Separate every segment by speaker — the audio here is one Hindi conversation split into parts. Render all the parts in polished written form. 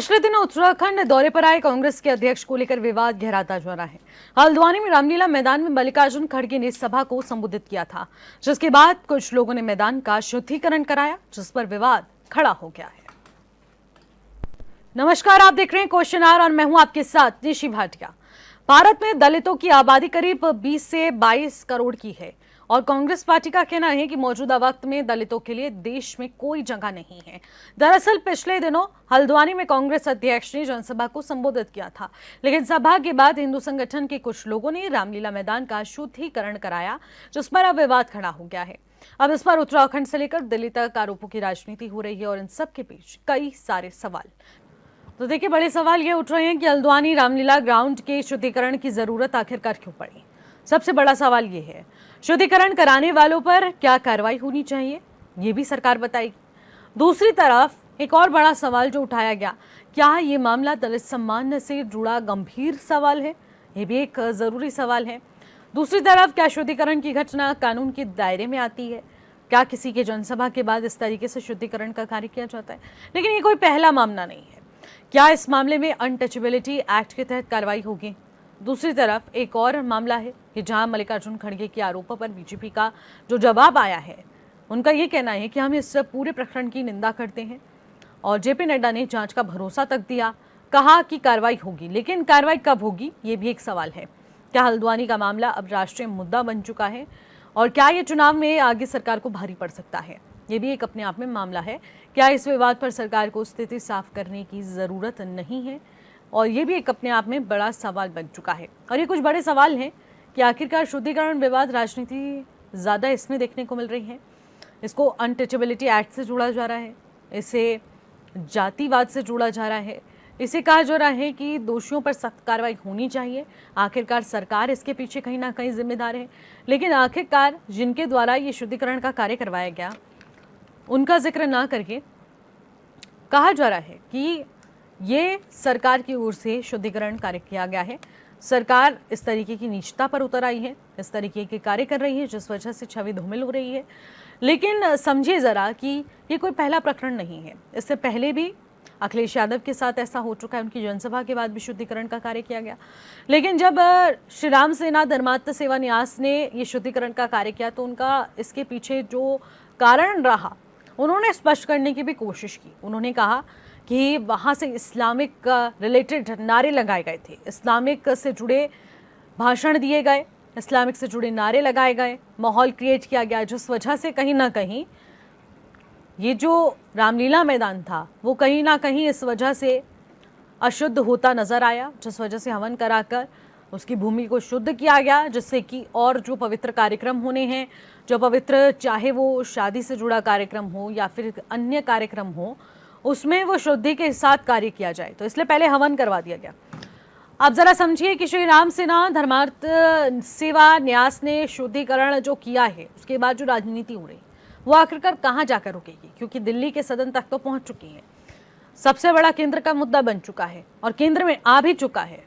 Speaker 1: पिछले दिनों उत्तराखंड दौरे पर आए कांग्रेस के अध्यक्ष को लेकर विवाद गहराता जा रहा है। हल्द्वानी में रामलीला मैदान में मल्लिकार्जुन खड़गे ने सभा को संबोधित किया था, जिसके बाद कुछ लोगों ने मैदान का शुद्धिकरण कराया, जिस पर विवाद खड़ा हो गया है। नमस्कार, आप देख रहे हैं क्वेश्चन आवर और मैं हूं आपके साथ निशी भाटिया। भारत में दलितों की आबादी करीब 20 से 22 करोड़ की है और कांग्रेस पार्टी का कहना है कि मौजूदा वक्त में दलितों के लिए देश में कोई जगह नहीं है। दरअसल पिछले दिनों हल्द्वानी में कांग्रेस अध्यक्ष ने जनसभा को संबोधित किया था, लेकिन सभा के बाद हिंदू संगठन के कुछ लोगों ने रामलीला मैदान का शुद्धिकरण कराया, जिस पर अब विवाद खड़ा हो गया है। अब इस पर उत्तराखंड से लेकर दिल्ली तक आरोपों की राजनीति हो रही है और इन सब के बीच कई सारे सवाल। तो देखिए, बड़े सवाल ये उठ रहे हैं कि हल्द्वानी रामलीला ग्राउंड के शुद्धिकरण की जरूरत आखिरकार क्यों पड़ी। सबसे बड़ा सवाल ये है, शुद्धिकरण कराने वालों पर क्या कार्रवाई होनी चाहिए, ये भी सरकार बताएगी। दूसरी तरफ एक और बड़ा सवाल जो उठाया गया, क्या ये मामला दलित सम्मान से जुड़ा गंभीर सवाल है, ये भी एक जरूरी सवाल है। दूसरी तरफ क्या शुद्धिकरण की घटना कानून के दायरे में आती है, क्या किसी के जनसभा के बाद इस तरीके से शुद्धिकरण का कार्य किया जाता है। लेकिन ये कोई पहला मामला नहीं है। क्या इस मामले में अनटचेबिलिटी एक्ट के तहत कार्रवाई होगी। दूसरी तरफ एक और मामला है कि जहां मल्लिकार्जुन खड़गे के आरोपों पर बीजेपी का जो जवाब आया है, उनका ये कहना है कि हम इस पूरे प्रकरण की निंदा करते हैं और जेपी नड्डा ने जांच का भरोसा तक दिया, कहा कि कार्रवाई होगी, लेकिन कार्रवाई कब होगी ये भी एक सवाल है। क्या हल्द्वानी का मामला अब राष्ट्रीय मुद्दा बन चुका है और क्या ये चुनाव में आगे सरकार को भारी पड़ सकता है, ये भी एक अपने आप में मामला है। क्या इस विवाद पर सरकार को स्थिति साफ करने की ज़रूरत नहीं है, और ये भी एक अपने आप में बड़ा सवाल बन चुका है। और ये कुछ बड़े सवाल हैं कि आखिरकार शुद्धिकरण विवाद राजनीति ज़्यादा इसमें देखने को मिल रही है। इसको अनटचेबिलिटी एक्ट से जोड़ा जा रहा है, इसे जातिवाद से जोड़ा जा रहा है, इसे कहा जा रहा है कि दोषियों पर सख्त कार्रवाई होनी चाहिए। आखिरकार सरकार इसके पीछे कहीं ना कहीं जिम्मेदार है, लेकिन आखिरकार जिनके द्वारा ये शुद्धिकरण का कार्य करवाया गया उनका जिक्र ना करके कहा जा रहा है कि ये सरकार की ओर से शुद्धिकरण कार्य किया गया है। सरकार इस तरीके की नीचता पर उतर आई है, इस तरीके के कार्य कर रही है, जिस वजह से छवि धूमिल हो रही है। लेकिन समझिए ज़रा कि ये कोई पहला प्रकरण नहीं है। इससे पहले भी अखिलेश यादव के साथ ऐसा हो चुका है, उनकी जनसभा के बाद भी शुद्धिकरण का कार्य किया गया। लेकिन जब श्री राम सेना धर्मार्थ सेवा न्यास ने ये शुद्धिकरण का कार्य किया तो उनका इसके पीछे जो कारण रहा, उन्होंने स्पष्ट करने की भी कोशिश की। उन्होंने कहा कि वहाँ से इस्लामिक रिलेटेड नारे लगाए गए थे, इस्लामिक से जुड़े भाषण दिए गए, इस्लामिक से जुड़े नारे लगाए गए, माहौल क्रिएट किया गया, जिस वजह से कहीं ना कहीं ये जो रामलीला मैदान था वो कहीं ना कहीं इस वजह से अशुद्ध होता नजर आया, जिस वजह से हवन कराकर उसकी भूमि को शुद्ध किया गया, जिससे कि और जो पवित्र कार्यक्रम होने हैं, जो पवित्र, चाहे वो शादी से जुड़ा कार्यक्रम हो या फिर अन्य कार्यक्रम हो, उसमें वो शुद्धि के साथ कार्य किया जाए। तो इसलिए पहले हवन करवा दिया गया। आप जरा समझिए कि श्री राम सेना धर्मार्थ सेवा न्यास ने शुद्धिकरण जो किया है, उसके बाद जो राजनीति हो रही वो आखिरकार कहाँ जाकर रुकेगी, क्योंकि दिल्ली के सदन तक तो पहुंच चुकी है, सबसे बड़ा केंद्र का मुद्दा बन चुका है और केंद्र में आ भी चुका है।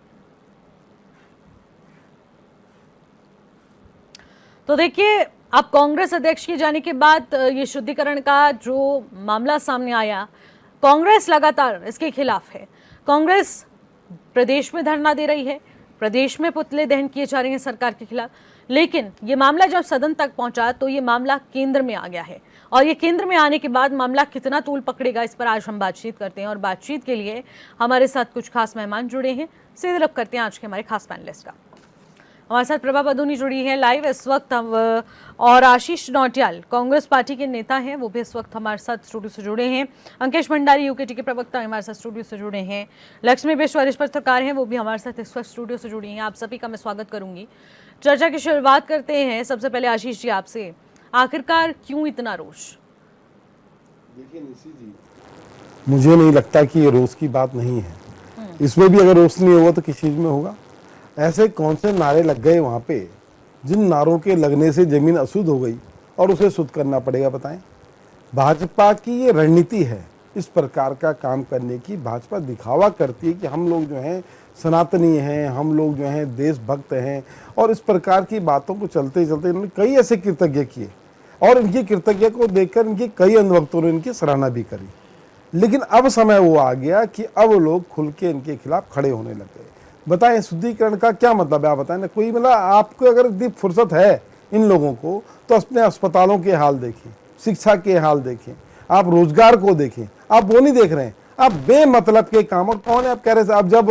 Speaker 1: तो देखिए, अब कांग्रेस अध्यक्ष के जाने के बाद ये शुद्धिकरण का जो मामला सामने आया, कांग्रेस लगातार इसके खिलाफ है। कांग्रेस प्रदेश में धरना दे रही है, प्रदेश में पुतले दहन किए जा रहे हैं सरकार के खिलाफ, लेकिन ये मामला जब सदन तक पहुंचा तो ये मामला केंद्र में आ गया है। और ये केंद्र में आने के बाद मामला कितना तूल पकड़ेगा, इस पर आज हम बातचीत करते हैं। और बातचीत के लिए हमारे साथ कुछ खास मेहमान जुड़े हैं। सीधे रब करते हैं आज के हमारे खास पैनलिस्ट का। हमारे साथ प्रभा पदुनी जुड़ी है लाइव इस वक्त, और आशीष नौटियाल कांग्रेस पार्टी के नेता हैं, वो भी इस वक्त हमारे साथ स्टूडियो से जुड़े हैं। अंकेश भंडारी यूकेटी के प्रवक्ता हमारे साथ स्टूडियो से जुड़े हैं। लक्ष्मी बेश वरिष्ठ पत्रकार हैं, वो भी हमारे साथ इस वक्त स्टूडियो से जुड़ी हैं। आप सभी का मैं स्वागत करूंगी। चर्चा की शुरुआत करते हैं। सबसे पहले आशीष जी आपसे, आखिरकार क्यों इतना रोष?
Speaker 2: देखिए निशी जी, मुझे नहीं लगता कि ये रोष की बात नहीं है। इसमें भी अगर रोष नहीं होगा तो किस चीज में होगा। ऐसे कौन से नारे लग गए वहाँ पे जिन नारों के लगने से जमीन अशुद्ध हो गई और उसे शुद्ध करना पड़ेगा, बताएं। भाजपा की ये रणनीति है इस प्रकार का काम करने की। भाजपा दिखावा करती है कि हम लोग जो हैं सनातनी हैं, हम लोग जो हैं देशभक्त हैं, और इस प्रकार की बातों को चलते चलते इन्होंने कई ऐसे कृतज्ञ किए और इनकी कृतज्ञ को देखकर इनके कई अंधभक्तों ने इनकी सराहना भी करी। लेकिन अब समय वो आ गया कि अब लोग खुल के इनके खिलाफ खड़े होने लग गए। बताएं शुद्धिकरण का क्या मतलब है, आप बताएं ना। कोई मतलब आपको अगर इतनी फुर्सत है इन लोगों को तो अपने अस्पतालों के हाल देखें, शिक्षा के हाल देखें, आप रोजगार को देखें, आप वो नहीं देख रहे हैं। आप बेमतलब के काम, और कौन है आप कह रहे थे, अब जब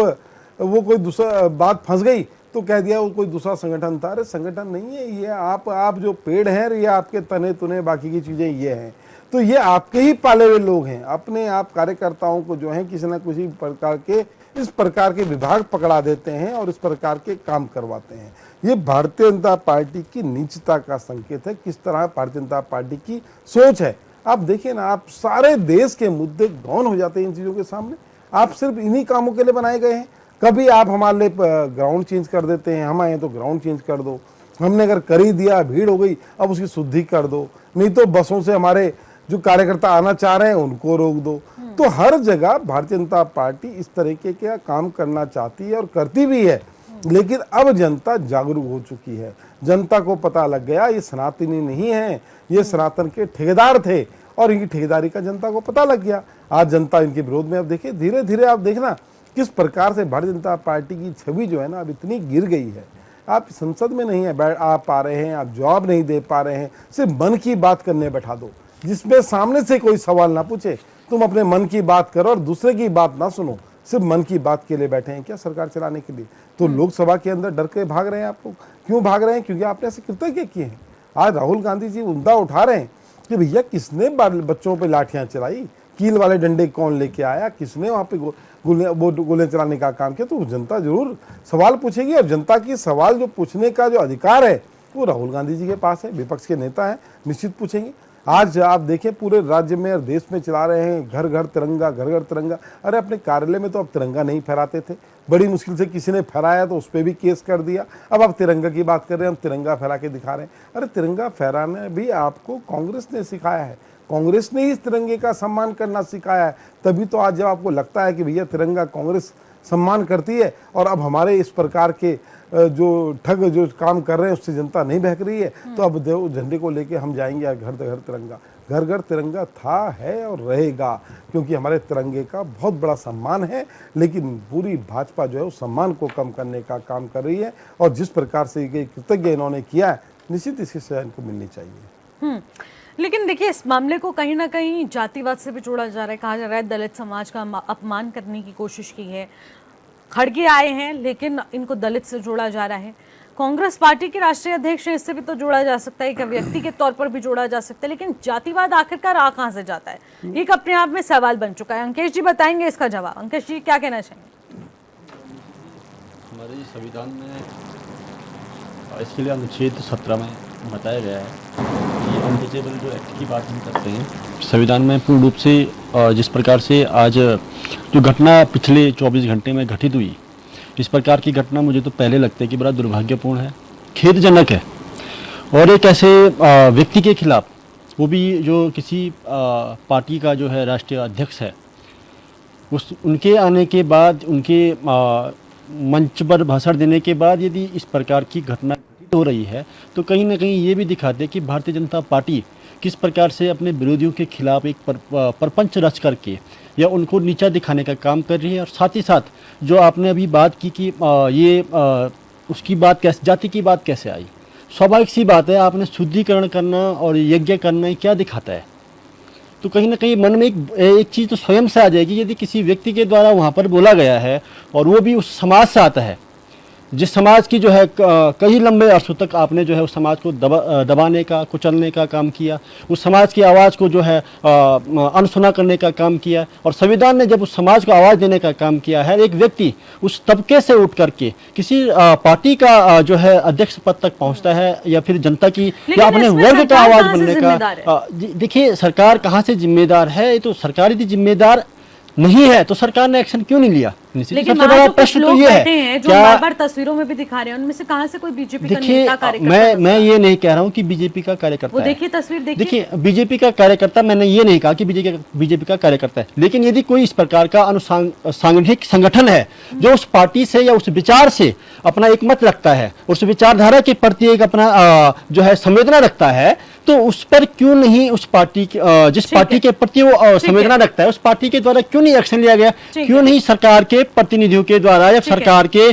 Speaker 2: वो कोई दूसरा बात फंस गई तो कह दिया वो कोई दूसरा संगठन था। अरे संगठन नहीं है ये, आप जो पेड़ हैं, ये आपके तने तुने बाकी की चीजें ये हैं, तो ये आपके ही पाले हुए लोग हैं। अपने आप कार्यकर्ताओं को जो है किसी न किसी प्रकार के इस प्रकार के विभाग पकड़ा देते हैं और इस प्रकार के काम करवाते हैं। ये भारतीय जनता पार्टी की नीचता का संकेत है, किस तरह भारतीय जनता पार्टी की सोच है। आप देखिए ना, आप सारे देश के मुद्दे गौन हो जाते हैं इन चीजों के सामने। आप सिर्फ इन्हीं कामों के लिए बनाए गए हैं। कभी आप हमारे लिए ग्राउंड चेंज कर देते हैं, हम आए तो ग्राउंड चेंज कर दो, हमने अगर कर ही दिया, भीड़ हो गई, अब उसकी शुद्धि कर दो, नहीं तो बसों से हमारे जो कार्यकर्ता आना चाह रहे हैं उनको रोक दो। तो हर जगह भारतीय जनता पार्टी इस तरीके का काम करना चाहती है और करती भी है। लेकिन अब जनता जागरूक हो चुकी है, जनता को पता लग गया ये सनातनी नहीं है, ये सनातन के ठेकेदार थे और इनकी ठेकेदारी का जनता को पता लग गया। आज जनता इनके विरोध में, अब देखिए धीरे धीरे आप देखना किस प्रकार से भारतीय जनता पार्टी की छवि जो है ना अब इतनी गिर गई है। आप संसद में नहीं है आ पा रहे हैं, आप जवाब नहीं दे पा रहे हैं, सिर्फ मन की बात करने बैठा दो, जिसमें सामने से कोई सवाल ना पूछे, तुम अपने मन की बात करो और दूसरे की बात ना सुनो, सिर्फ मन की बात के लिए बैठे हैं क्या सरकार चलाने के लिए। तो लोकसभा के अंदर डर के भाग रहे हैं। आपको क्यों भाग रहे हैं? क्योंकि आपने ऐसे कृतज्ञ किए हैं। आज राहुल गांधी जी मुद्दा उठा रहे हैं कि भैया किसने बच्चों पे लाठियां चलाई, कील वाले डंडे कौन लेके आया, किसने वहां पे गोले चलाने का काम किया। तो जनता जरूर सवाल पूछेगी और जनता की सवाल जो पूछने का जो अधिकार है वो राहुल गांधी जी के पास है, विपक्ष के नेता हैं, निश्चित पूछेंगे। आज आप देखें पूरे राज्य में और देश में चला रहे हैं घर घर तिरंगा, घर घर तिरंगा। अरे अपने कार्यालय में तो अब तिरंगा नहीं फहराते थे, बड़ी मुश्किल से किसी ने फहराया तो उस पर भी केस कर दिया। अब आप तिरंगा की बात कर रहे हैं, हम तिरंगा फहरा के दिखा रहे हैं। अरे तिरंगा फहराना भी आपको कांग्रेस ने सिखाया है, कांग्रेस ने ही इस तिरंगे का सम्मान करना सिखाया है। तभी तो आज जब आपको लगता है कि भैया तिरंगा कांग्रेस सम्मान करती है और अब हमारे इस प्रकार के जो ठग जो काम कर रहे हैं उससे जनता नहीं बहक रही है, तो अब झंडे को लेके हम जाएंगे घर घर तिरंगा। घर घर तिरंगा था, है और रहेगा, क्योंकि हमारे तिरंगे का बहुत बड़ा सम्मान है। लेकिन पूरी भाजपा जो है उस सम्मान को कम करने का काम कर रही है और जिस प्रकार से ये कृतज्ञ इन्होंने किया है, निश्चित इसकी सजा इनको मिलनी चाहिए।
Speaker 1: लेकिन देखिए इस मामले को कहीं ना कहीं जातिवाद से भी जोड़ा जा रहा है। कहा जा रहा है दलित समाज का अपमान करने की कोशिश की है। खड़गे आए हैं लेकिन इनको दलित से जोड़ा जा रहा है। कांग्रेस पार्टी के राष्ट्रीय अध्यक्ष हैं, इससे भी तो जोड़ा जा सकता है, एक व्यक्ति के तौर पर भी जोड़ा जा सकता है। लेकिन जातिवाद आखिरकार आ कहां से जाता है, एक अपने आप में सवाल बन चुका है। अंकेश जी बताएंगे इसका जवाब। अंकेश जी क्या कहना चाहेंगे?
Speaker 3: हमारे संविधान में इसके लिए अनुच्छेद 17 में बताया गया है कि अनटचेबल जो एक्ट की बात हम करते हैं संविधान में पूर्ण रूप से जिस प्रकार से आज जो घटना पिछले 24 घंटे में घटित हुई, इस प्रकार की घटना मुझे तो पहले लगता है कि बड़ा दुर्भाग्यपूर्ण है, खेदजनक है। और एक ऐसे व्यक्ति के खिलाफ, वो भी जो किसी पार्टी का जो है राष्ट्रीय अध्यक्ष है, उनके आने के बाद, उनके मंच पर भाषण देने के बाद यदि इस प्रकार की घटना हो रही है तो कहीं ना कहीं ये भी दिखाते हैं कि भारतीय जनता पार्टी किस प्रकार से अपने विरोधियों के खिलाफ एक प्रपंच रच करके या उनको नीचा दिखाने का काम कर रही है। और साथ ही साथ जो आपने अभी बात की कि उसकी बात कैसे, जाति की बात कैसे आई, स्वाभाविक सी बात है, आपने शुद्धिकरण करना और यज्ञ करना क्या दिखाता है। तो कहीं ना कहीं मन में एक चीज़ तो स्वयं से आ जाएगी, यदि किसी व्यक्ति के द्वारा वहाँ पर बोला गया है और वो भी उस समाज से आता है जिस समाज की जो है कई लंबे अरसों तक आपने जो है उस समाज को दबाने का, कुचलने का काम किया, उस समाज की आवाज़ को जो है अनसुना करने का काम किया। और संविधान ने जब उस समाज को आवाज़ देने का काम किया है, एक व्यक्ति उस तबके से उठ करके किसी पार्टी का जो है अध्यक्ष पद तक पहुंचता है या फिर जनता की या अपने वर्ग का आवाज़ बनने का, देखिए सरकार कहाँ से जिम्मेदार है? ये तो सरकार यदि जिम्मेदार नहीं है तो सरकार ने एक्शन क्यों नहीं लिया? निश्चित
Speaker 1: लेकिन
Speaker 3: सबसे
Speaker 1: वहाँ
Speaker 3: बड़ा
Speaker 1: जो कुछ
Speaker 3: प्रश्न तो
Speaker 1: लोग
Speaker 3: ये
Speaker 1: बैठे
Speaker 3: है
Speaker 1: हैं जो
Speaker 3: क्या,
Speaker 1: बार बार तस्वीरों में भी दिखा रहे हैं, उनमें से कहाँ से कोई बीजेपी का
Speaker 3: देखिए
Speaker 1: नेता कार्यकर्ता
Speaker 3: मैं
Speaker 1: नजर आ
Speaker 3: ये
Speaker 1: रहा है?
Speaker 3: नहीं कह रहा हूँ कि बीजेपी का कार्यकर्ता
Speaker 1: वो
Speaker 3: है।
Speaker 1: देखिए तस्वीर देखिए।
Speaker 3: देखिए बीजेपी का कार्यकर्ता, मैंने ये नहीं कहा कि बीजेपी का कार्यकर्ता है, लेकिन यदि कोई इस प्रकार का सांगठनिक संगठन है जो उस पार्टी से या उस विचार से अपना एक मत रखता है, उस विचारधारा के प्रति एक अपना जो है संवेदना रखता है, तो उस पर क्यों नहीं उस पार्टी जिस
Speaker 1: ठीक
Speaker 3: पार्टी
Speaker 1: है।
Speaker 3: के प्रति वो
Speaker 1: ठीक
Speaker 3: संवेदना
Speaker 1: है।
Speaker 3: रखता है उस पार्टी के द्वारा क्यों नहीं एक्शन लिया गया,
Speaker 1: ठीक
Speaker 3: क्यों
Speaker 1: है।
Speaker 3: नहीं सरकार के प्रतिनिधियों के द्वारा या
Speaker 1: ठीक है।
Speaker 3: सरकार के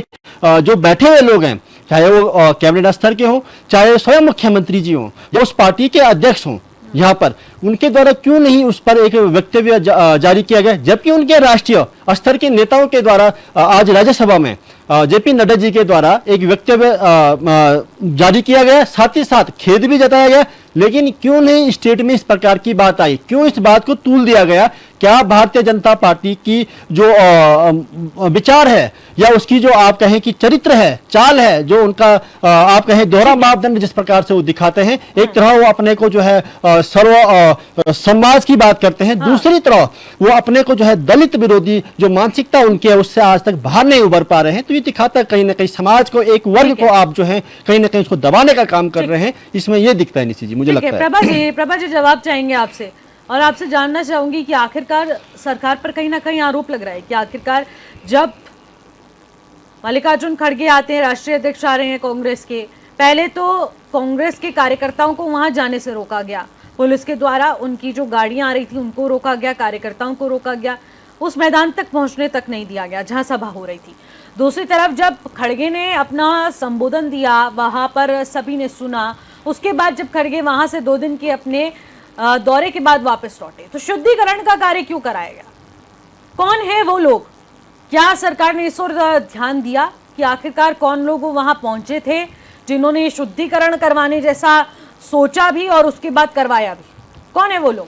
Speaker 3: जो बैठे हुए लोग हैं, चाहे वो कैबिनेट स्तर के हों, चाहे स्वयं मुख्यमंत्री जी हों या उस पार्टी के अध्यक्ष हों, यहाँ पर उनके द्वारा क्यों नहीं उस पर एक वक्तव्य जारी किया गया, जबकि उनके राष्ट्रीय स्तर के नेताओं के द्वारा आज राज्यसभा में जेपी नड्डा जी के द्वारा एक वक्तव्य जारी किया गया, साथ ही साथ खेद भी जताया गया, लेकिन क्यों नहीं स्टेट में इस प्रकार की बात आई, क्यों इस बात को तूल दिया गया? क्या भारतीय जनता पार्टी की जो विचार है या उसकी जो आप कहें कि चरित्र है, चाल है, जो उनका आप कहें दोहरा मापदंड जिस प्रकार से वो दिखाते हैं, एक तरह वो अपने को जो है सर्व समाज की बात करते हैं, दूसरी तरह वो अपने को जो है दलित विरोधी जो मानसिकता उनकी है उससे आज तक बाहर नहीं उभर पा रहे हैं। तो ये दिखाता है कहीं ना कहीं समाज को, एक वर्ग को आप जो है कहीं ना कहीं उसको दबाने का काम कर रहे हैं, इसमें ये दिखता है निशी जी, मुझे लगता है।
Speaker 1: प्रभा जी जवाब चाहेंगे आपसे, और आपसे जानना चाहूंगी कि आखिरकार सरकार पर कहीं ना कहीं आरोप लग रहा है कि आखिरकार जब मल्लिकार्जुन खड़गे आते हैं, राष्ट्रीय अध्यक्ष आ रहे हैं कांग्रेस के, पहले तो कांग्रेस के कार्यकर्ताओं को वहां जाने से रोका गया, पुलिस के द्वारा उनकी जो गाड़ियां आ रही थी उनको रोका गया, कार्यकर्ताओं को रोका गया, उस मैदान तक पहुंचने तक नहीं दिया गया जहां सभा हो रही थी। दूसरी तरफ जब खड़गे ने अपना संबोधन दिया, वहां पर सभी ने सुना, उसके बाद जब खड़गे वहां से 2 दिन के अपने दौरे के बाद वापस लौटे, तो शुद्धिकरण का कार्य क्यों कराया गया? कौन है वो लोग? क्या सरकार ने इस ओर ध्यान दिया कि आखिरकार कौन लोग वहां पहुंचे थे जिन्होंने शुद्धिकरण करवाने जैसा सोचा भी और उसके बाद करवाया भी? कौन है वो लोग?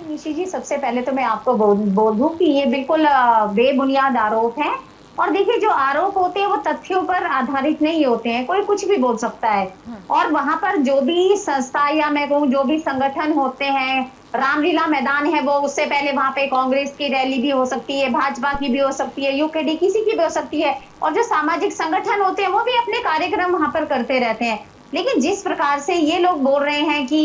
Speaker 4: निशी जी, सबसे पहले तो मैं आपको बोल दूं कि ये बिल्कुल बेबुनियाद आरोप है। और देखिए, जो आरोप होते हैं वो तथ्यों पर आधारित नहीं होते हैं, कोई कुछ भी बोल सकता है। और वहां पर जो भी संस्था या मैं कहूँ जो भी संगठन होते हैं, रामलीला मैदान है वो, उससे पहले वहां पे कांग्रेस की रैली भी हो सकती है, भाजपा की भी हो सकती है, यूकेडी किसी की भी हो सकती है, और जो सामाजिक संगठन होते हैं वो भी अपने कार्यक्रम वहां पर करते रहते हैं। लेकिन जिस प्रकार से ये लोग बोल रहे हैं कि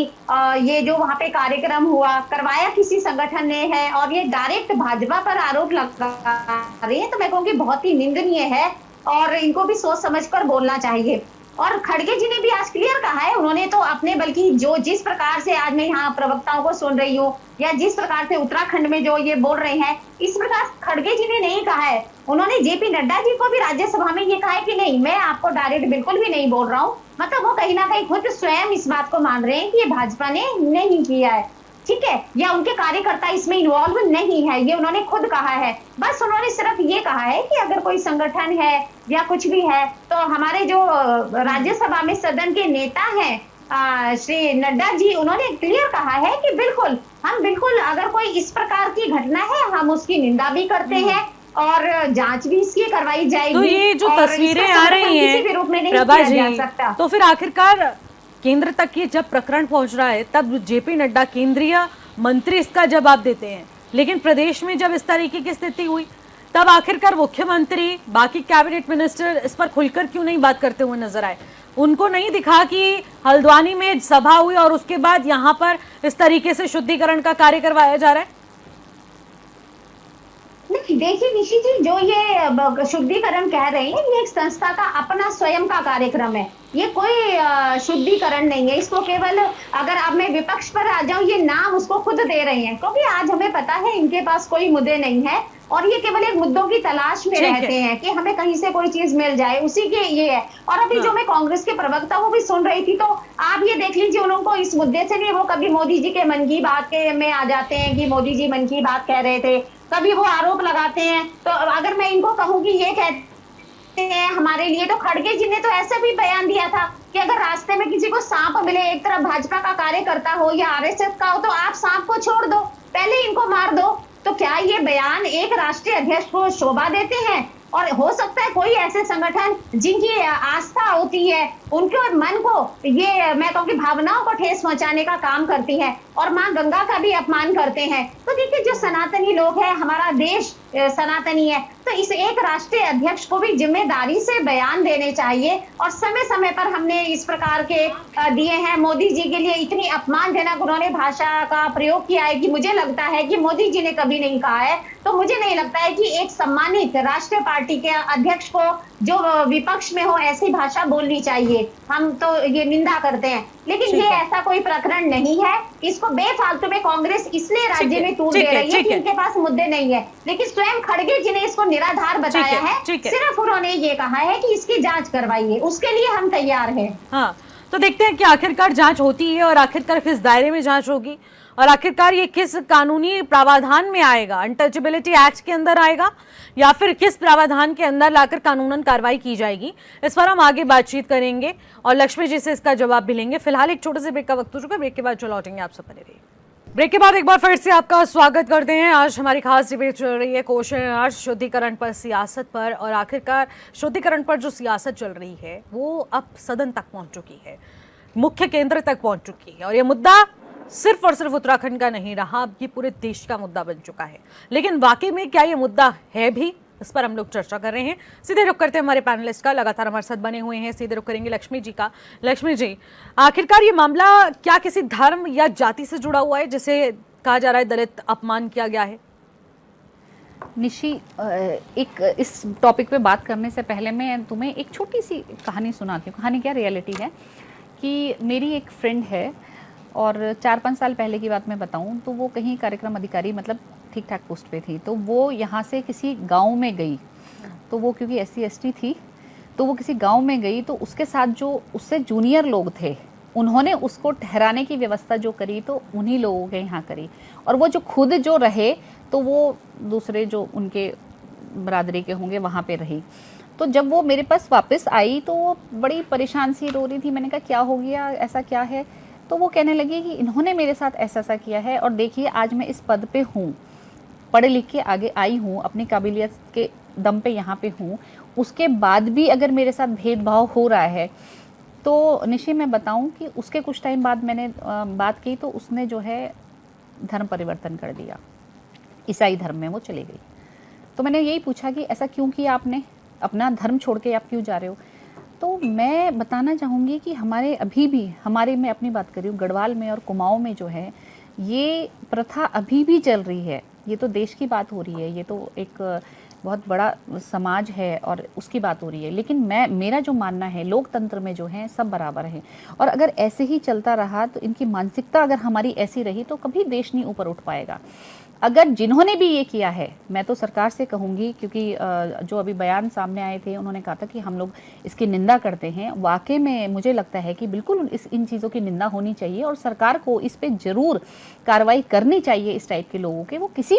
Speaker 4: ये जो वहां पे कार्यक्रम हुआ करवाया किसी संगठन ने है और ये डायरेक्ट भाजपा पर आरोप लगा रहे हैं, तो मैं कहूँगी बहुत ही निंदनीय है और इनको भी सोच समझकर बोलना चाहिए। और खड़गे जी ने भी आज क्लियर कहा है, उन्होंने तो अपने बल्कि जो जिस प्रकार से आज मैं यहाँ प्रवक्ताओं को सुन रही हूँ या जिस प्रकार से उत्तराखंड में जो ये बोल रहे हैं, इस प्रकार खड़गे जी ने नहीं कहा है। उन्होंने जेपी नड्डा जी को भी राज्यसभा में ये कहा है कि नहीं, मैं आपको डायरेक्ट बिल्कुल भी नहीं बोल रहा हूँ। मतलब वो कहीं ना कहीं खुद स्वयं इस बात को मान रहे हैं कि ये भाजपा ने नहीं किया है, ठीक है, या उनके कार्यकर्ता इसमें इन्वॉल्व नहीं है, ये उन्होंने खुद कहा है। बस उन्होंने सिर्फ ये कहा है कि अगर कोई संगठन है या कुछ भी है तो हमारे जो राज्यसभा में सदन के नेता हैं श्री नड्डा जी, उन्होंने क्लियर कहा है कि बिल्कुल हम बिल्कुल अगर कोई इस प्रकार की घटना है हम उसकी निंदा भी करते हैं और जांच भी इसकी करवाई जाएगी।
Speaker 1: तो ये जो तस्वीरें आ रही हैं प्रभा जी, तो फिर आखिरकार केंद्र तक ये जब प्रकरण पहुंच रहा है तब जेपी नड्डा केंद्रीय मंत्री इसका जवाब देते हैं, लेकिन प्रदेश में जब इस तरीके की स्थिति हुई तब आखिरकार मुख्यमंत्री, बाकी कैबिनेट मिनिस्टर इस पर खुलकर क्यों नहीं बात करते हुए नजर आए? उनको नहीं दिखा कि हल्द्वानी में सभा हुई और उसके बाद यहाँ पर इस तरीके से शुद्धिकरण का कार्य करवाया जा रहा है?
Speaker 4: नहीं, देखिए निशी जी, जो ये शुद्धिकरण कह रहे हैं ये एक संस्था का अपना स्वयं का कार्यक्रम है, ये कोई शुद्धिकरण नहीं है। इसको केवल, अगर अब मैं विपक्ष पर आ जाऊं, ये नाम उसको खुद दे रहे हैं क्योंकि आज हमें पता है इनके पास कोई मुद्दे नहीं है और ये केवल एक मुद्दों की तलाश में रहते हैं कि हमें कहीं से कोई चीज मिल जाए, उसी के ये है। और अभी जो मैं कांग्रेस के प्रवक्ता वो भी सुन रही थी, तो आप ये देख लीजिए, उनको इस मुद्दे से नहीं, वो कभी मोदी जी के मन की बात के में आ जाते हैं कि मोदी जी मन की बात कह रहे थे, कभी वो आरोप लगाते हैं। तो अगर मैं इनको कहूँ कि ये कहते हैं हमारे लिए, तो खड़गे जी ने तो ऐसे भी बयान दिया था कि अगर रास्ते में किसी को सांप मिले, एक तरफ भाजपा का कार्यकर्ता हो या आरएसएस का हो, तो आप सांप को छोड़ दो, पहले इनको मार दो। तो क्या ये बयान एक राष्ट्रीय अध्यक्ष को शोभा देते हैं? और हो सकता है कोई ऐसे संगठन जिनकी आस्था होती है, उनके मन को ये मैं कहूँगी भावनाओं को ठेस पहुंचाने का काम करती है और माँ गंगा का भी अपमान करते हैं। तो देखिए जो सनातनी लोग हैं, हमारा देश सनातनी है, तो इस एक राष्ट्रीय अध्यक्ष को भी जिम्मेदारी से बयान देने चाहिए। और समय समय पर हमने इस प्रकार के दिए हैं। मोदी जी के लिए इतनी अपमानजनक उन्होंने भाषा का प्रयोग किया है कि मुझे लगता है कि मोदी जी ने कभी नहीं कहा है। तो मुझे नहीं लगता है कि एक सम्मानित राष्ट्रीय पार्टी के अध्यक्ष को जो विपक्ष में हो ऐसी भाषा बोलनी चाहिए। हम तो ये निंदा करते हैं, लेकिन ये ऐसा कोई प्रकरण नहीं है। इसको बेफालतू में कांग्रेस इसलिए राज्य में टूट दे रही है कि इनके पास मुद्दे नहीं है, लेकिन स्वयं खड़गे जी ने इसको निराधार बताया है। सिर्फ उन्होंने ये कहा है कि इसकी जांच करवाइए, उसके लिए हम तैयार हैं।
Speaker 1: हाँ, तो देखते हैं कि आखिरकार जांच होती है और आखिरकार किस दायरे में जांच होगी और आखिरकार ये किस कानूनी प्रावधान में आएगा, अनटचेबिलिटी एक्ट के अंदर आएगा या फिर किस प्रावधान के अंदर लाकर कानूनन कार्रवाई की जाएगी। इस पर हम आगे बातचीत करेंगे और लक्ष्मी जी से इसका जवाब भी लेंगे। फिलहाल एक छोटे से ब्रेक का वक्त हो चुका है, ब्रेक के बाद जो लौटेंगे आप सब बने रहिए। ब्रेक के बाद एक बार फिर से आपका स्वागत करते हैं। आज हमारी खास डिबेट चल रही है क्वेश्चन आवर शुद्धिकरण पर, सियासत पर, और आखिरकार शुद्धिकरण पर जो सियासत चल रही है वो अब सदन तक पहुंच चुकी है, मुख्य केंद्र तक पहुंच चुकी है और ये मुद्दा सिर्फ और सिर्फ उत्तराखंड का नहीं रहा, अब ये पूरे देश का मुद्दा बन चुका है। लेकिन वाकई में क्या ये मुद्दा है भी, इस पर हम लोग चर्चा कर रहे हैं। सीधे रुख करते हैं हमारे पैनलिस्ट का, लगातार हमारे साथ बने हुए हैं। सीधे रुख करेंगे लक्ष्मी जी का। लक्ष्मी जी, आखिरकार ये मामला क्या किसी धर्म या जाति से जुड़ा हुआ है जिसे कहा जा रहा है दलित अपमान किया गया है?
Speaker 5: निशी, एक इस टॉपिक पे बात करने से पहले मैं तुम्हें एक छोटी सी कहानी सुनाती हूँ। कहानी क्या, रियलिटी है कि मेरी एक फ्रेंड है और 4-5 साल पहले की बात मैं बताऊं तो वो कहीं कार्यक्रम अधिकारी, मतलब ठीक ठाक पोस्ट पे थी, तो वो यहाँ से किसी गांव में गई। तो वो क्योंकि SC/ST थी तो वो किसी गांव में गई, तो उसके साथ जो उससे जूनियर लोग थे उन्होंने उसको ठहराने की व्यवस्था जो करी तो उन्हीं लोगों के यहाँ करी, और वो जो खुद जो रहे तो वो दूसरे जो उनके बरादरी के होंगे वहाँ पे रही। तो जब वो मेरे पास वापस आई तो वो बड़ी परेशान सी रो रही थी। मैंने कहा क्या हो गया, ऐसा क्या है? तो वो कहने लगी कि इन्होंने मेरे साथ ऐसा ऐसा किया है और देखिए आज मैं इस पद पे हूँ, पढ़े लिख के आगे आई हूँ, अपनी काबिलियत के दम पे यहाँ पे हूँ, उसके बाद भी अगर मेरे साथ भेदभाव हो रहा है। तो निशी मैं बताऊँ कि उसके कुछ टाइम बाद मैंने बात की तो उसने जो है धर्म परिवर्तन कर दिया, ईसाई धर्म में वो चली गई। तो मैंने यही पूछा कि ऐसा क्यों किया आपने, अपना धर्म छोड़ के आप क्यों जा रहे हो? तो मैं बताना चाहूँगी कि हमारे अभी भी, हमारे मैं अपनी बात कर रही हूँ, गढ़वाल में और कुमाऊँ में जो है ये प्रथा अभी भी चल रही है। ये तो देश की बात हो रही है, ये तो एक बहुत बड़ा समाज है और उसकी बात हो रही है। लेकिन मेरा जो मानना है, लोकतंत्र में जो है सब बराबर है, और अगर ऐसे ही चलता रहा तो इनकी मानसिकता अगर हमारी ऐसी रही तो कभी देश नहीं ऊपर उठ पाएगा। अगर जिन्होंने भी ये किया है, मैं तो सरकार से कहूँगी, क्योंकि जो अभी बयान सामने आए थे उन्होंने कहा था कि हम लोग इसकी निंदा करते हैं। वाकई में मुझे लगता है कि बिल्कुल इन चीज़ों की निंदा होनी चाहिए और सरकार को इस पे ज़रूर कार्रवाई करनी चाहिए। इस टाइप के लोगों के, वो किसी